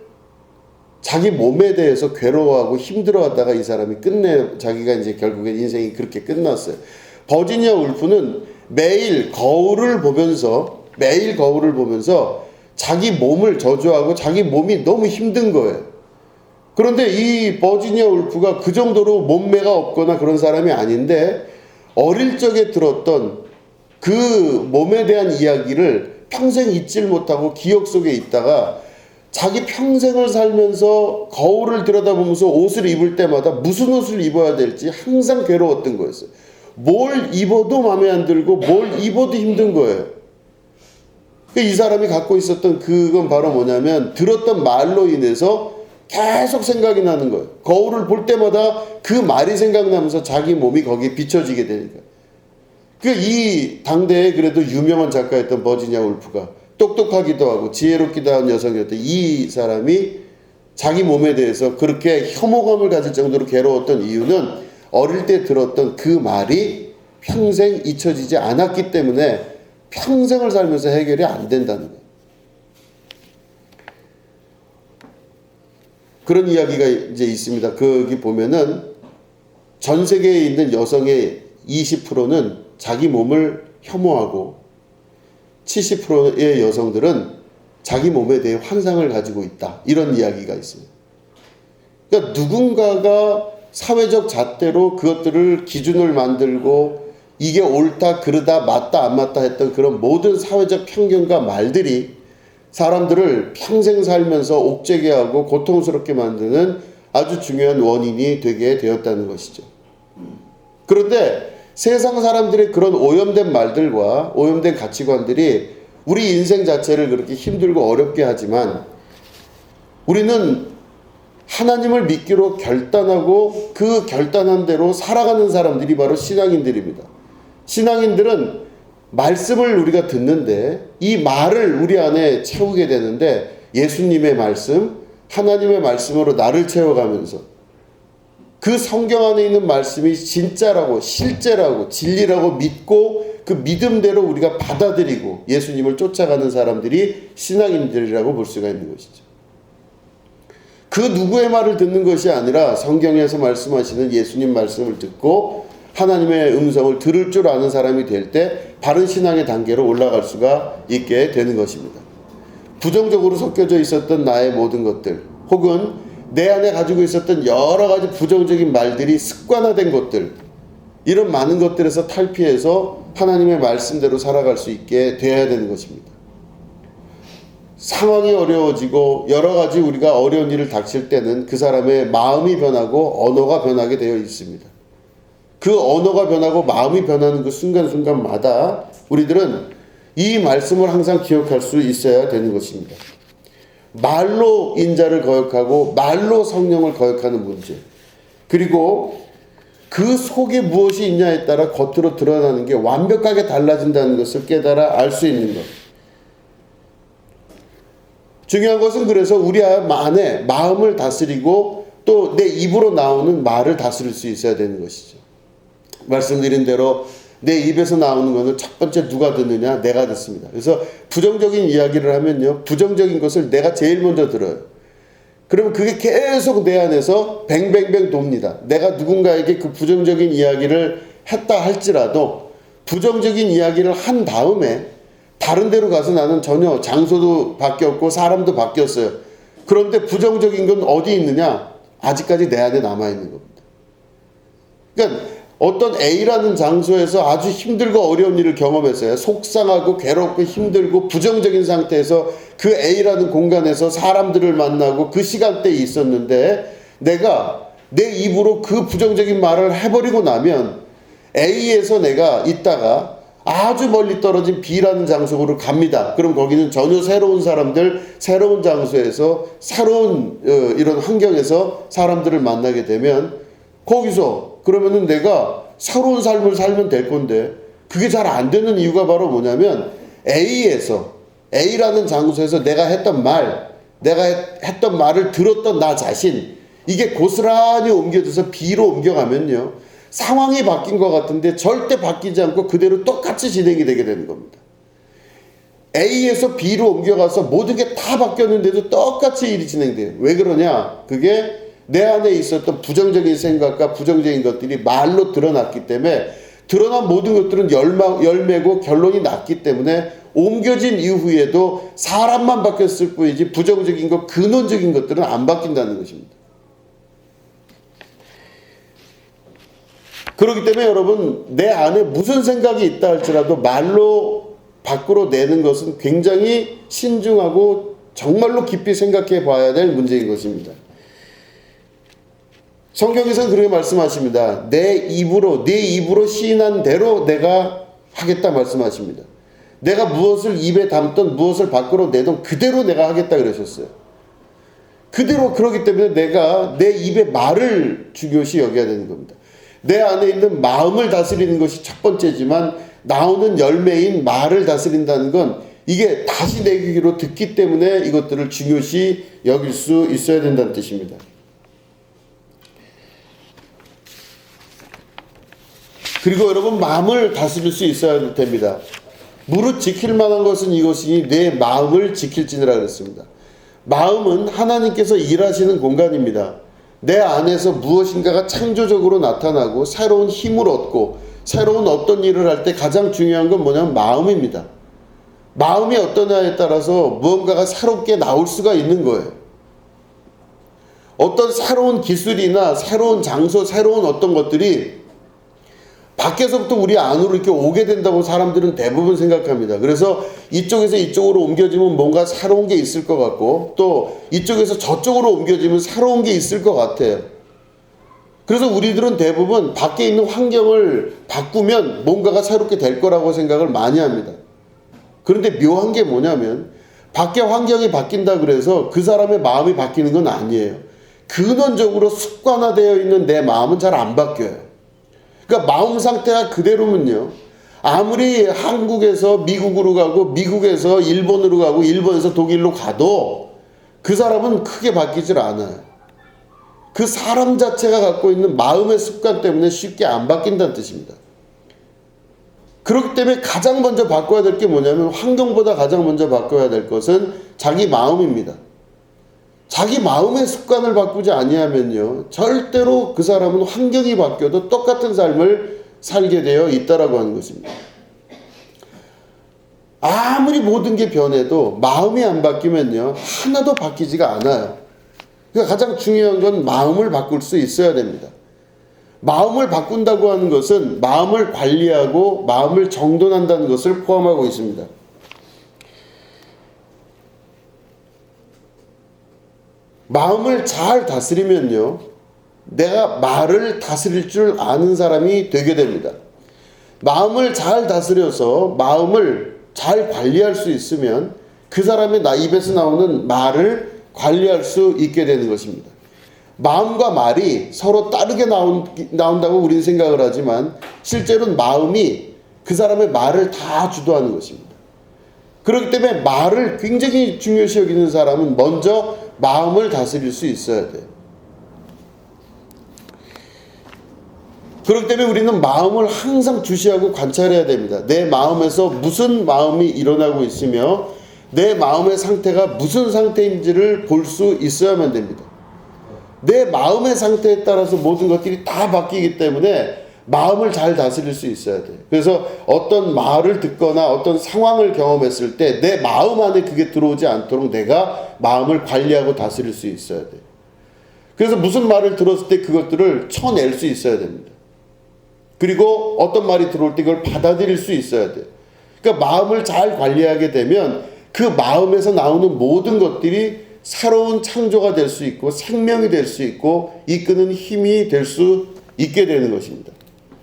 자기 몸에 대해서 괴로워하고 힘들어하다가 이 사람이 자기가 이제 결국엔 인생이 그렇게 끝났어요. 버지니아 울프는 매일 거울을 보면서 자기 몸을 저주하고 자기 몸이 너무 힘든 거예요. 그런데 이 버지니아 울프가 그 정도로 몸매가 없거나 그런 사람이 아닌데 어릴 적에 들었던 그 몸에 대한 이야기를 평생 잊질 못하고 기억 속에 있다가 자기 평생을 살면서 거울을 들여다보면서 옷을 입을 때마다 무슨 옷을 입어야 될지 항상 괴로웠던 거였어요. 뭘 입어도 마음에 안 들고 뭘 입어도 힘든 거예요. 이 사람이 갖고 있었던 그건 바로 뭐냐면 들었던 말로 인해서 계속 생각이 나는 거예요. 거울을 볼 때마다 그 말이 생각나면서 자기 몸이 거기에 비춰지게 되니까. 이 당대에 그래도 유명한 작가였던 버지니아 울프가 똑똑하기도 하고 지혜롭기도 한 여성이었던 이 사람이 자기 몸에 대해서 그렇게 혐오감을 가질 정도로 괴로웠던 이유는 어릴 때 들었던 그 말이 평생 잊혀지지 않았기 때문에 평생을 살면서 해결이 안 된다는 거예요. 그런 이야기가 이제 있습니다. 거기 보면은 전 세계에 있는 여성의 20%는 자기 몸을 혐오하고 70%의 여성들은 자기 몸에 대해 환상을 가지고 있다. 이런 이야기가 있습니다. 그러니까 누군가가 사회적 잣대로 그것들을 기준을 만들고 이게 옳다, 그르다, 맞다, 안 맞다 했던 그런 모든 사회적 편견과 말들이 사람들을 평생 살면서 옥죄게 하고 고통스럽게 만드는 아주 중요한 원인이 되게 되었다는 것이죠. 그런데 세상 사람들의 그런 오염된 말들과 오염된 가치관들이 우리 인생 자체를 그렇게 힘들고 어렵게 하지만 우리는 하나님을 믿기로 결단하고 그 결단한 대로 살아가는 사람들이 바로 신앙인들입니다. 신앙인들은 말씀을 우리가 듣는데 이 말을 우리 안에 채우게 되는데 예수님의 말씀, 하나님의 말씀으로 나를 채워가면서 그 성경 안에 있는 말씀이 진짜라고, 실제라고, 진리라고 믿고 그 믿음대로 우리가 받아들이고 예수님을 쫓아가는 사람들이 신앙인들이라고 볼 수가 있는 것이죠. 그 누구의 말을 듣는 것이 아니라 성경에서 말씀하시는 예수님 말씀을 듣고 하나님의 음성을 들을 줄 아는 사람이 될 때 바른 신앙의 단계로 올라갈 수가 있게 되는 것입니다. 부정적으로 섞여져 있었던 나의 모든 것들, 혹은 내 안에 가지고 있었던 여러 가지 부정적인 말들이 습관화된 것들, 이런 많은 것들에서 탈피해서 하나님의 말씀대로 살아갈 수 있게 되어야 되는 것입니다. 상황이 어려워지고 여러 가지 우리가 어려운 일을 닥칠 때는 그 사람의 마음이 변하고 언어가 변하게 되어 있습니다. 그 언어가 변하고 마음이 변하는 그 순간순간마다 우리들은 이 말씀을 항상 기억할 수 있어야 되는 것입니다. 말로 인자를 거역하고 말로 성령을 거역하는 문제, 그리고 그 속에 무엇이 있냐에 따라 겉으로 드러나는 게 완벽하게 달라진다는 것을 깨달아 알 수 있는 것. 중요한 것은 그래서 우리 안에 마음을 다스리고 또 내 입으로 나오는 말을 다스릴 수 있어야 되는 것이죠. 말씀드린 대로 내 입에서 나오는 것은 첫 번째 누가 듣느냐? 내가 듣습니다. 그래서 부정적인 이야기를 하면요, 부정적인 것을 내가 제일 먼저 들어요. 그러면 그게 계속 내 안에서 뱅뱅뱅 돕니다. 내가 누군가에게 그 부정적인 이야기를 했다 할지라도 부정적인 이야기를 한 다음에 다른 데로 가서 나는 전혀 장소도 바뀌었고 사람도 바뀌었어요. 그런데 부정적인 건 어디 있느냐? 아직까지 내 안에 남아있는 겁니다. 그러니까 어떤 A라는 장소에서 아주 힘들고 어려운 일을 경험했어요. 속상하고 괴롭고 힘들고 부정적인 상태에서 그 A라는 공간에서 사람들을 만나고 그 시간대에 있었는데 내가 내 입으로 그 부정적인 말을 해버리고 나면 A에서 내가 있다가 아주 멀리 떨어진 B라는 장소로 갑니다. 그럼 거기는 전혀 새로운 사람들, 새로운 장소에서 새로운 이런 환경에서 사람들을 만나게 되면 거기서 그러면은 내가 새로운 삶을 살면 될 건데 그게 잘 안 되는 이유가 바로 뭐냐면 A라는 장소에서 내가 했던 말을 들었던 나 자신 이게 고스란히 옮겨져서 B로 옮겨가면요. 상황이 바뀐 것 같은데 절대 바뀌지 않고 그대로 똑같이 진행이 되게 되는 겁니다. A에서 B로 옮겨가서 모든 게 다 바뀌었는데도 똑같이 일이 진행돼요. 왜 그러냐? 그게 내 안에 있었던 부정적인 생각과 부정적인 것들이 말로 드러났기 때문에 드러난 모든 것들은 열매고 결론이 났기 때문에 옮겨진 이후에도 사람만 바뀌었을 뿐이지 부정적인 것, 근원적인 것들은 안 바뀐다는 것입니다. 그렇기 때문에 여러분 내 안에 무슨 생각이 있다 할지라도 말로 밖으로 내는 것은 굉장히 신중하고 정말로 깊이 생각해 봐야 될 문제인 것입니다. 성경에서는 그렇게 말씀하십니다. 네 입으로 시인한 대로 내가 하겠다 말씀하십니다. 내가 무엇을 입에 담던 무엇을 밖으로 내던 그대로 내가 하겠다 그러셨어요. 그대로 그러기 때문에 내가 내 입의 말을 중요시 여겨야 되는 겁니다. 내 안에 있는 마음을 다스리는 것이 첫 번째지만 나오는 열매인 말을 다스린다는 건 이게 다시 내 귀로 듣기 때문에 이것들을 중요시 여길 수 있어야 된다는 뜻입니다. 그리고 여러분 마음을 다스릴 수 있어야 됩니다. 무릇 지킬 만한 것은 이것이니 내 마음을 지킬지니라 그랬습니다. 마음은 하나님께서 일하시는 공간입니다. 내 안에서 무엇인가가 창조적으로 나타나고 새로운 힘을 얻고 새로운 어떤 일을 할 때 가장 중요한 건 뭐냐면 마음입니다. 마음이 어떠냐에 따라서 무언가가 새롭게 나올 수가 있는 거예요. 어떤 새로운 기술이나 새로운 장소, 새로운 어떤 것들이 밖에서부터 우리 안으로 이렇게 오게 된다고 사람들은 대부분 생각합니다. 그래서 이쪽에서 이쪽으로 옮겨지면 뭔가 새로운 게 있을 것 같고 또 이쪽에서 저쪽으로 옮겨지면 새로운 게 있을 것 같아요. 그래서 우리들은 대부분 밖에 있는 환경을 바꾸면 뭔가가 새롭게 될 거라고 생각을 많이 합니다. 그런데 묘한 게 뭐냐면 밖에 환경이 바뀐다 그래서 그 사람의 마음이 바뀌는 건 아니에요. 근원적으로 습관화되어 있는 내 마음은 잘 안 바뀌어요. 그러니까 마음 상태가 그대로면요. 아무리 한국에서 미국으로 가고 미국에서 일본으로 가고 일본에서 독일로 가도 그 사람은 크게 바뀌질 않아요. 그 사람 자체가 갖고 있는 마음의 습관 때문에 쉽게 안 바뀐다는 뜻입니다. 그렇기 때문에 가장 먼저 바꿔야 될 게 뭐냐면 환경보다 가장 먼저 바꿔야 될 것은 자기 마음입니다. 자기 마음의 습관을 바꾸지 아니하면요 절대로 그 사람은 환경이 바뀌어도 똑같은 삶을 살게 되어 있다라고 하는 것입니다. 아무리 모든 게 변해도 마음이 안 바뀌면요 하나도 바뀌지가 않아요. 그러니까 가장 중요한 건 마음을 바꿀 수 있어야 됩니다. 마음을 바꾼다고 하는 것은 마음을 관리하고 마음을 정돈한다는 것을 포함하고 있습니다. 마음을 잘 다스리면요 내가 말을 다스릴 줄 아는 사람이 되게 됩니다. 마음을 잘 다스려서 마음을 잘 관리할 수 있으면 그 사람의 입에서 나오는 말을 관리할 수 있게 되는 것입니다. 마음과 말이 서로 다르게 나온다고 우리는 생각을 하지만 실제로는 마음이 그 사람의 말을 다 주도하는 것입니다. 그렇기 때문에 말을 굉장히 중요시 여기는 사람은 먼저 마음을 다스릴 수 있어야 돼요. 그렇기 때문에 우리는 마음을 항상 주시하고 관찰해야 됩니다. 내 마음에서 무슨 마음이 일어나고 있으며 내 마음의 상태가 무슨 상태인지를 볼 수 있어야만 됩니다. 내 마음의 상태에 따라서 모든 것들이 다 바뀌기 때문에 마음을 잘 다스릴 수 있어야 돼. 그래서 어떤 말을 듣거나 어떤 상황을 경험했을 때 내 마음 안에 그게 들어오지 않도록 내가 마음을 관리하고 다스릴 수 있어야 돼. 그래서 무슨 말을 들었을 때 그것들을 쳐낼 수 있어야 됩니다. 그리고 어떤 말이 들어올 때 그걸 받아들일 수 있어야 돼. 그러니까 마음을 잘 관리하게 되면 그 마음에서 나오는 모든 것들이 새로운 창조가 될 수 있고 생명이 될 수 있고 이끄는 힘이 될 수 있게 되는 것입니다.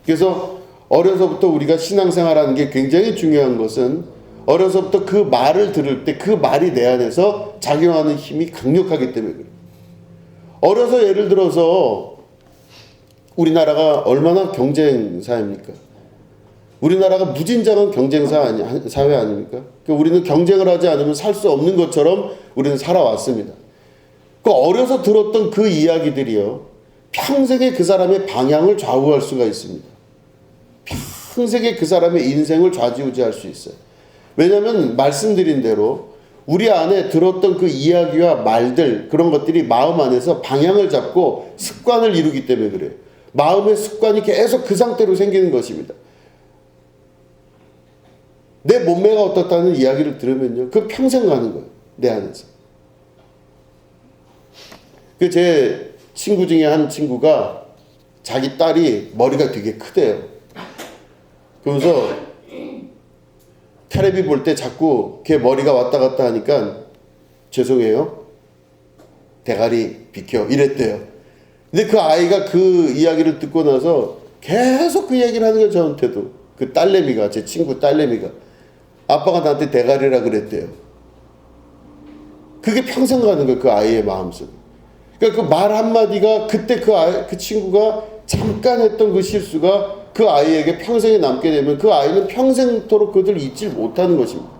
그래서 어려서부터 우리가 신앙생활하는 게 굉장히 중요한 것은 어려서부터 그 말을 들을 때 그 말이 내 안에서 작용하는 힘이 강력하기 때문에 그래요. 어려서 예를 들어서 우리나라가 얼마나 경쟁사입니까? 우리나라가 무진장한 사회 아닙니까? 그러니까 우리는 경쟁을 하지 않으면 살 수 없는 것처럼 우리는 살아왔습니다. 그 어려서 들었던 그 이야기들이요, 평생에 그 사람의 방향을 좌우할 수가 있습니다. 평생에 그 사람의 인생을 좌지우지할 수 있어요. 왜냐하면 말씀드린 대로 우리 안에 들었던 그 이야기와 말들, 그런 것들이 마음 안에서 방향을 잡고 습관을 이루기 때문에 그래요. 마음의 습관이 계속 그 상태로 생기는 것입니다. 내 몸매가 어떻다는 이야기를 들으면요, 그 평생 가는 거예요. 내 안에서. 그 제 친구 중에 한 친구가 자기 딸이 머리가 되게 크대요. 그러면서 텔레비 볼 때 자꾸 걔 머리가 왔다 갔다 하니까 죄송해요, 대가리 비켜 이랬대요. 근데 그 아이가 그 이야기를 듣고 나서 계속 그 얘기를 하는 거예요. 저한테도. 그 딸내미가, 제 친구 딸내미가 아빠가 나한테 대가리라 그랬대요. 그게 평생 가는 거예요. 그 아이의 마음속에. 그러니까 그 말 한마디가 그때 그 친구가 잠깐 했던 그 실수가 그 아이에게 평생에 남게 되면 그 아이는 평생토록 그것을 잊지 못하는 것입니다.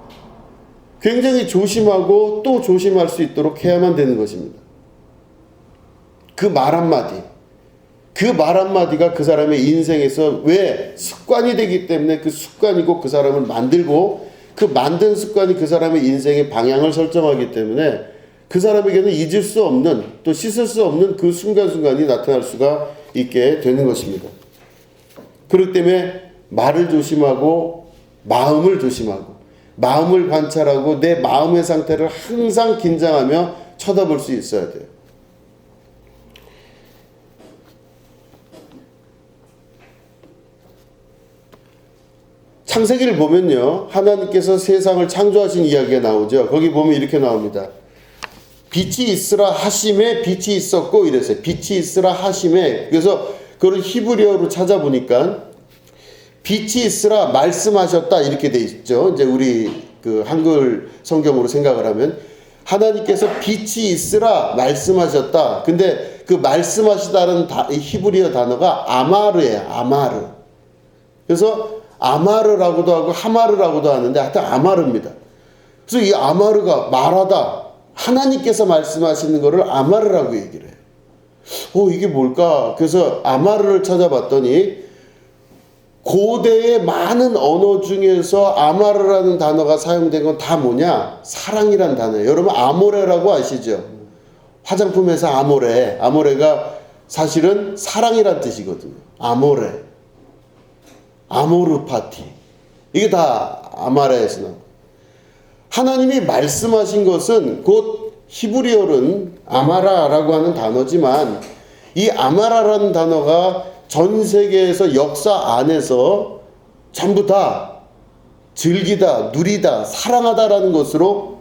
굉장히 조심하고 또 조심할 수 있도록 해야만 되는 것입니다. 그 말 한마디가 그 사람의 인생에서 왜 습관이 되기 때문에 그 습관이고 그 사람을 만들고 그 만든 습관이 그 사람의 인생의 방향을 설정하기 때문에 그 사람에게는 잊을 수 없는, 또 씻을 수 없는 그 순간순간이 나타날 수가 있게 되는 것입니다. 그렇기 때문에 말을 조심하고 마음을 조심하고 마음을 관찰하고 내 마음의 상태를 항상 긴장하며 쳐다볼 수 있어야 돼요. 창세기를 보면요, 하나님께서 세상을 창조하신 이야기가 나오죠. 거기 보면 이렇게 나옵니다. 빛이 있으라 하심에 빛이 있었고 이랬어요. 빛이 있으라 하심에. 그래서 그걸 히브리어로 찾아보니까 빛이 있으라 말씀하셨다 이렇게 돼 있죠. 이제 우리 그 한글 성경으로 생각을 하면 하나님께서 빛이 있으라 말씀하셨다. 근데 그 말씀하시다는 히브리어 단어가 아마르예요. 아마르. 그래서 아마르라고도 하고 하마르라고도 하는데 하여튼 아마르입니다. 그래서 이 아마르가 말하다, 하나님께서 말씀하시는 거를 아마르라고 얘기를 해요. 이게 뭘까? 그래서 아마르를 찾아봤더니 고대의 많은 언어 중에서 아마르라는 단어가 사용된 건 다 뭐냐? 사랑이란 단어예요. 여러분 아모레라고 아시죠? 화장품에서 아모레가 사실은 사랑이란 뜻이거든요. 아모레, 아모르 파티, 이게 다 아마레에서 나온 거예요. 하나님이 말씀하신 것은 곧 히브리어는 아마라라고 하는 단어지만 이 아마라라는 단어가 전 세계에서 역사 안에서 전부 다 즐기다, 누리다, 사랑하다라는 것으로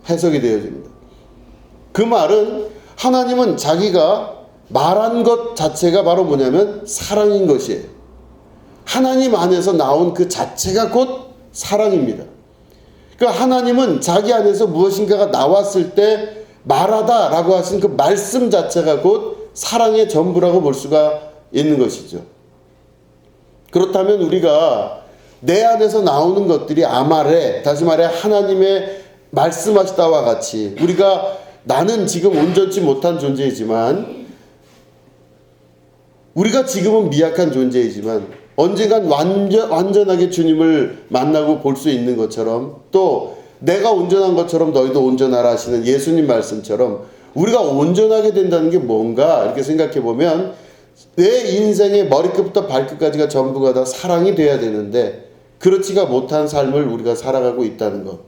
해석이 되어집니다. 그 말은 하나님은 자기가 말한 것 자체가 바로 뭐냐면 사랑인 것이에요. 하나님 안에서 나온 그 자체가 곧 사랑입니다. 그러니까 하나님은 자기 안에서 무엇인가가 나왔을 때 말하다라고 하신 그 말씀 자체가 곧 사랑의 전부라고 볼 수가 있는 것이죠. 그렇다면 우리가 내 안에서 나오는 것들이 아마레, 다시 말해 하나님의 말씀하시다와 같이 우리가 나는 지금 온전치 못한 존재이지만 우리가 지금은 미약한 존재이지만 언젠간 완전하게 주님을 만나고 볼 수 있는 것처럼 또 내가 온전한 것처럼 너희도 온전하라 하시는 예수님 말씀처럼 우리가 온전하게 된다는 게 뭔가 이렇게 생각해 보면 내 인생의 머리끝부터 발끝까지가 전부가 다 사랑이 돼야 되는데 그렇지가 못한 삶을 우리가 살아가고 있다는 것.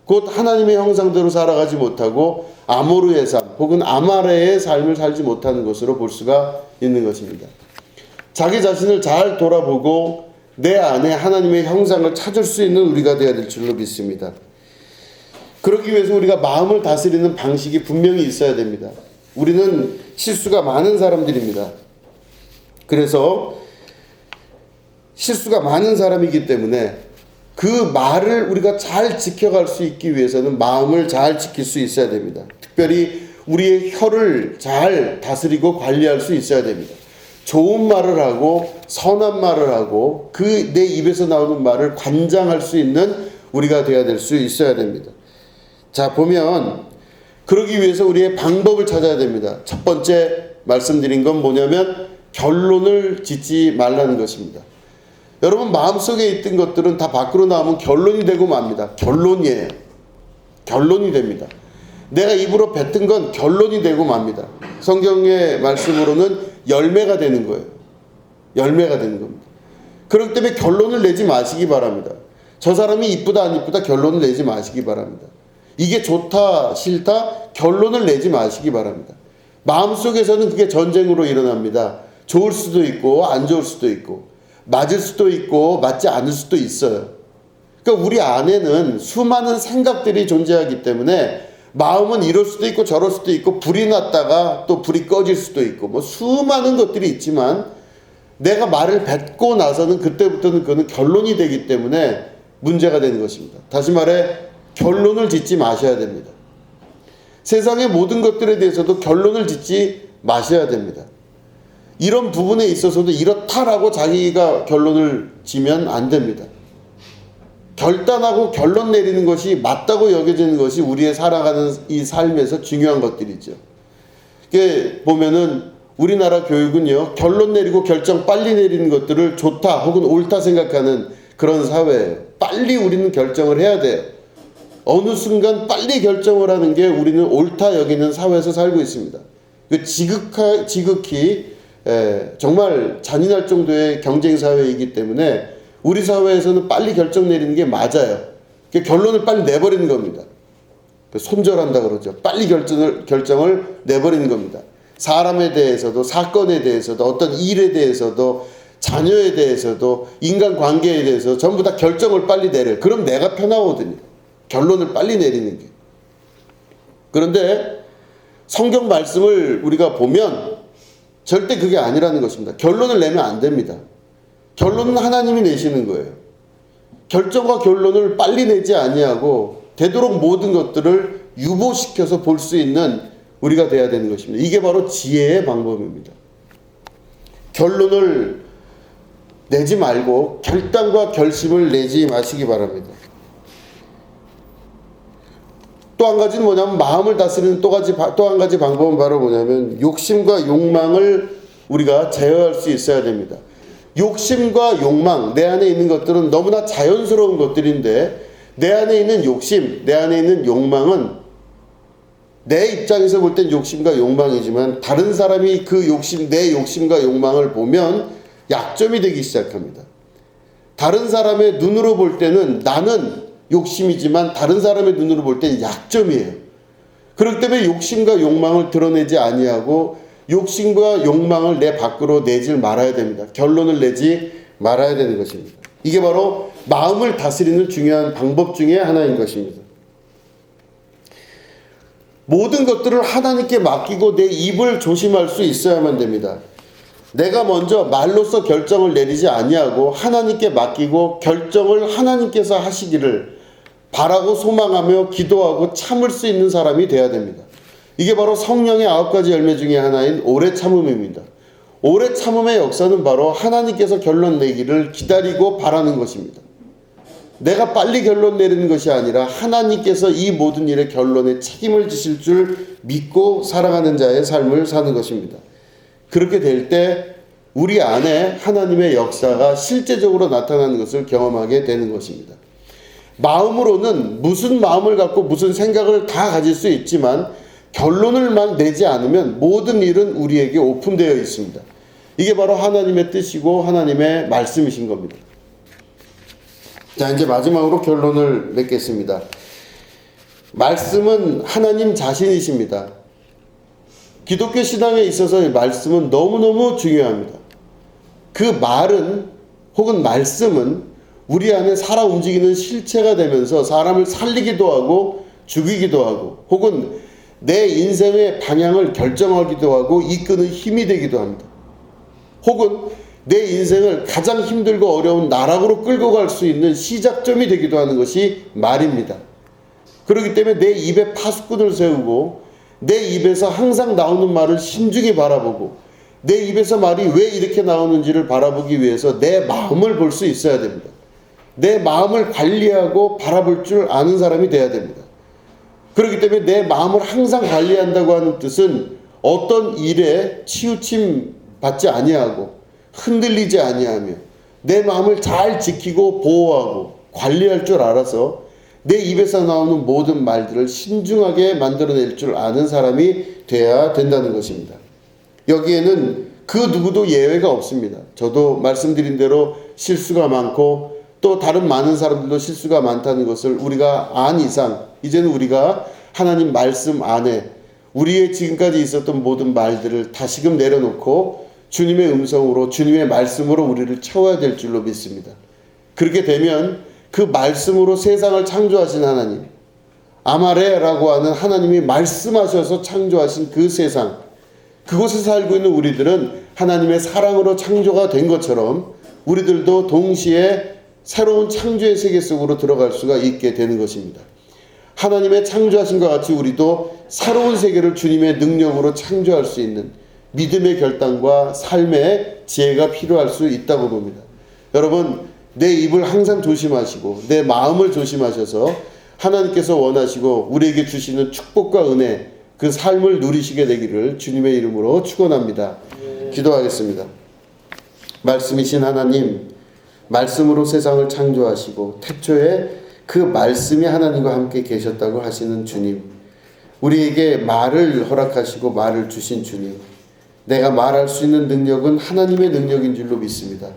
곧 하나님의 형상대로 살아가지 못하고 아모르의 삶 혹은 아마레의 삶을 살지 못하는 것으로 볼 수가 있는 것입니다. 자기 자신을 잘 돌아보고 내 안에 하나님의 형상을 찾을 수 있는 우리가 되어야 될 줄로 믿습니다. 그러기 위해서 우리가 마음을 다스리는 방식이 분명히 있어야 됩니다. 우리는 실수가 많은 사람들입니다. 그래서 실수가 많은 사람이기 때문에 그 말을 우리가 잘 지켜갈 수 있기 위해서는 마음을 잘 지킬 수 있어야 됩니다. 특별히 우리의 혀를 잘 다스리고 관리할 수 있어야 됩니다. 좋은 말을 하고 선한 말을 하고 그 내 입에서 나오는 말을 관장할 수 있는 우리가 되어야 될 수 있어야 됩니다. 자, 보면 그러기 위해서 우리의 방법을 찾아야 됩니다. 첫 번째 말씀드린 건 뭐냐면 결론을 짓지 말라는 것입니다. 여러분 마음속에 있던 것들은 다 밖으로 나오면 결론이 되고 맙니다. 결론이에요. 결론이 됩니다. 내가 입으로 뱉은 건 결론이 되고 맙니다. 성경의 말씀으로는 열매가 되는 거예요. 열매가 되는 겁니다. 그렇기 때문에 결론을 내지 마시기 바랍니다. 저 사람이 이쁘다 안 이쁘다 결론을 내지 마시기 바랍니다. 이게 좋다 싫다 결론을 내지 마시기 바랍니다. 마음속에서는 그게 전쟁으로 일어납니다. 좋을 수도 있고 안 좋을 수도 있고 맞을 수도 있고 맞지 않을 수도 있어요. 그러니까 우리 안에는 수많은 생각들이 존재하기 때문에 마음은 이럴 수도 있고 저럴 수도 있고 불이 났다가 또 불이 꺼질 수도 있고 뭐 수많은 것들이 있지만 내가 말을 뱉고 나서는 그때부터는 그거는 결론이 되기 때문에 문제가 되는 것입니다. 다시 말해 결론을 짓지 마셔야 됩니다. 세상의 모든 것들에 대해서도 결론을 짓지 마셔야 됩니다. 이런 부분에 있어서도 이렇다라고 자기가 결론을 지면 안 됩니다. 결단하고 결론 내리는 것이 맞다고 여겨지는 것이 우리의 살아가는 이 삶에서 중요한 것들이죠. 이게 보면은 우리나라 교육은요, 결론 내리고 결정 빨리 내리는 것들을 좋다 혹은 옳다 생각하는 그런 사회예요. 빨리 우리는 결정을 해야 돼요. 어느 순간 빨리 결정을 하는 게 우리는 옳다 여기는 사회에서 살고 있습니다. 지극히 정말 잔인할 정도의 경쟁 사회이기 때문에 우리 사회에서는 빨리 결정 내리는 게 맞아요. 결론을 빨리 내버리는 겁니다. 손절한다 그러죠. 빨리 결정을 내버리는 겁니다. 사람에 대해서도 사건에 대해서도 어떤 일에 대해서도 자녀에 대해서도 인간관계에 대해서 전부 다 결정을 빨리 내려요. 그럼 내가 편하거든요. 결론을 빨리 내리는 게. 그런데 성경 말씀을 우리가 보면 절대 그게 아니라는 것입니다. 결론을 내면 안 됩니다. 결론은 하나님이 내시는 거예요. 결정과 결론을 빨리 내지 아니하고 되도록 모든 것들을 유보시켜서 볼 수 있는 우리가 돼야 되는 것입니다. 이게 바로 지혜의 방법입니다. 결론을 내지 말고 결단과 결심을 내지 마시기 바랍니다. 또 한 가지는 뭐냐면 마음을 다스리는 또 한 가지 방법은 바로 뭐냐면 욕심과 욕망을 우리가 제어할 수 있어야 됩니다. 욕심과 욕망, 내 안에 있는 것들은 너무나 자연스러운 것들인데 내 안에 있는 욕심, 내 안에 있는 욕망은 내 입장에서 볼 땐 욕심과 욕망이지만 다른 사람이 그 내 욕심과 욕망을 보면 약점이 되기 시작합니다. 다른 사람의 눈으로 볼 때는 나는 욕심이지만 다른 사람의 눈으로 볼 때는 약점이에요. 그렇기 때문에 욕심과 욕망을 드러내지 아니하고 욕심과 욕망을 내 밖으로 내질 말아야 됩니다. 결론을 내지 말아야 되는 것입니다. 이게 바로 마음을 다스리는 중요한 방법 중에 하나인 것입니다. 모든 것들을 하나님께 맡기고 내 입을 조심할 수 있어야만 됩니다. 내가 먼저 말로써 결정을 내리지 아니하고 하나님께 맡기고 결정을 하나님께서 하시기를 바라고 소망하며 기도하고 참을 수 있는 사람이 되어야 됩니다. 이게 바로 성령의 9가지 열매 중에 하나인 오래 참음입니다. 오래 참음의 역사는 바로 하나님께서 결론 내기를 기다리고 바라는 것입니다. 내가 빨리 결론 내리는 것이 아니라 하나님께서 이 모든 일의 결론에 책임을 지실 줄 믿고 살아가는 자의 삶을 사는 것입니다. 그렇게 될 때 우리 안에 하나님의 역사가 실제적으로 나타나는 것을 경험하게 되는 것입니다. 마음으로는 무슨 마음을 갖고 무슨 생각을 다 가질 수 있지만 결론을만 내지 않으면 모든 일은 우리에게 오픈되어 있습니다. 이게 바로 하나님의 뜻이고 하나님의 말씀이신 겁니다. 자, 이제 마지막으로 결론을 맺겠습니다. 말씀은 하나님 자신이십니다. 기독교 신앙에 있어서 말씀은 너무너무 중요합니다. 그 말은 혹은 말씀은 우리 안에 살아 움직이는 실체가 되면서 사람을 살리기도 하고 죽이기도 하고 혹은 내 인생의 방향을 결정하기도 하고 이끄는 힘이 되기도 합니다. 혹은 내 인생을 가장 힘들고 어려운 나락으로 끌고 갈 수 있는 시작점이 되기도 하는 것이 말입니다. 그렇기 때문에 내 입에 파수꾼을 세우고 내 입에서 항상 나오는 말을 신중히 바라보고 내 입에서 말이 왜 이렇게 나오는지를 바라보기 위해서 내 마음을 볼 수 있어야 됩니다. 내 마음을 관리하고 바라볼 줄 아는 사람이 돼야 됩니다. 그렇기 때문에 내 마음을 항상 관리한다고 하는 뜻은 어떤 일에 치우침 받지 아니하고 흔들리지 아니하며 내 마음을 잘 지키고 보호하고 관리할 줄 알아서 내 입에서 나오는 모든 말들을 신중하게 만들어낼 줄 아는 사람이 돼야 된다는 것입니다. 여기에는 그 누구도 예외가 없습니다. 저도 말씀드린 대로 실수가 많고 또 다른 많은 사람들도 실수가 많다는 것을 우리가 안 이상 이제는 우리가 하나님 말씀 안에 우리의 지금까지 있었던 모든 말들을 다시금 내려놓고 주님의 음성으로 주님의 말씀으로 우리를 채워야 될 줄로 믿습니다. 그렇게 되면 그 말씀으로 세상을 창조하신 하나님, 아마레라고 하는 하나님이 말씀하셔서 창조하신 그 세상, 그곳에 살고 있는 우리들은 하나님의 사랑으로 창조가 된 것처럼 우리들도 동시에 새로운 창조의 세계 속으로 들어갈 수가 있게 되는 것입니다. 하나님의 창조하신과 같이 우리도 새로운 세계를 주님의 능력으로 창조할 수 있는 믿음의 결단과 삶의 지혜가 필요할 수 있다고 봅니다. 여러분, 내 입을 항상 조심하시고 내 마음을 조심하셔서 하나님께서 원하시고 우리에게 주시는 축복과 은혜, 그 삶을 누리시게 되기를 주님의 이름으로 축원합니다. 기도하겠습니다. 말씀이신 하나님, 말씀으로 세상을 창조하시고 태초에 그 말씀이 하나님과 함께 계셨다고 하시는 주님, 우리에게 말을 허락하시고 말을 주신 주님, 내가 말할 수 있는 능력은 하나님의 능력인 줄로 믿습니다.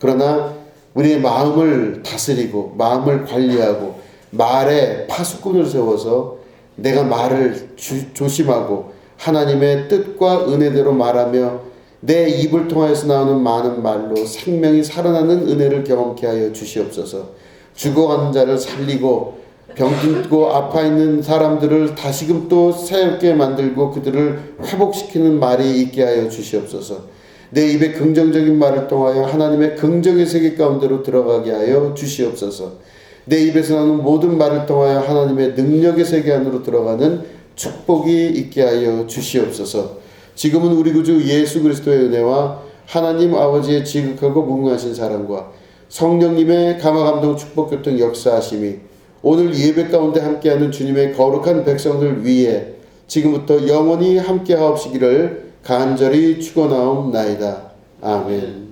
그러나 우리의 마음을 다스리고 마음을 관리하고 말에 파수꾼을 세워서 내가 말을 조심하고 하나님의 뜻과 은혜대로 말하며 내 입을 통하여서 나오는 많은 말로 생명이 살아나는 은혜를 경험케 하여 주시옵소서. 죽어가는 자를 살리고 병들고 아파 있는 사람들을 다시금 또 새롭게 만들고 그들을 회복시키는 말이 있게 하여 주시옵소서. 내 입에 긍정적인 말을 통하여 하나님의 긍정의 세계 가운데로 들어가게 하여 주시옵소서. 내 입에서 나오는 모든 말을 통하여 하나님의 능력의 세계 안으로 들어가는 축복이 있게 하여 주시옵소서. 지금은 우리 구주 예수 그리스도의 은혜와 하나님 아버지의 지극하고 무궁하신 사랑과 성령님의 감화감동 축복교통 역사하심이 오늘 예배 가운데 함께하는 주님의 거룩한 백성들 위에 지금부터 영원히 함께하옵시기를 간절히 축원하옵나이다. 아멘.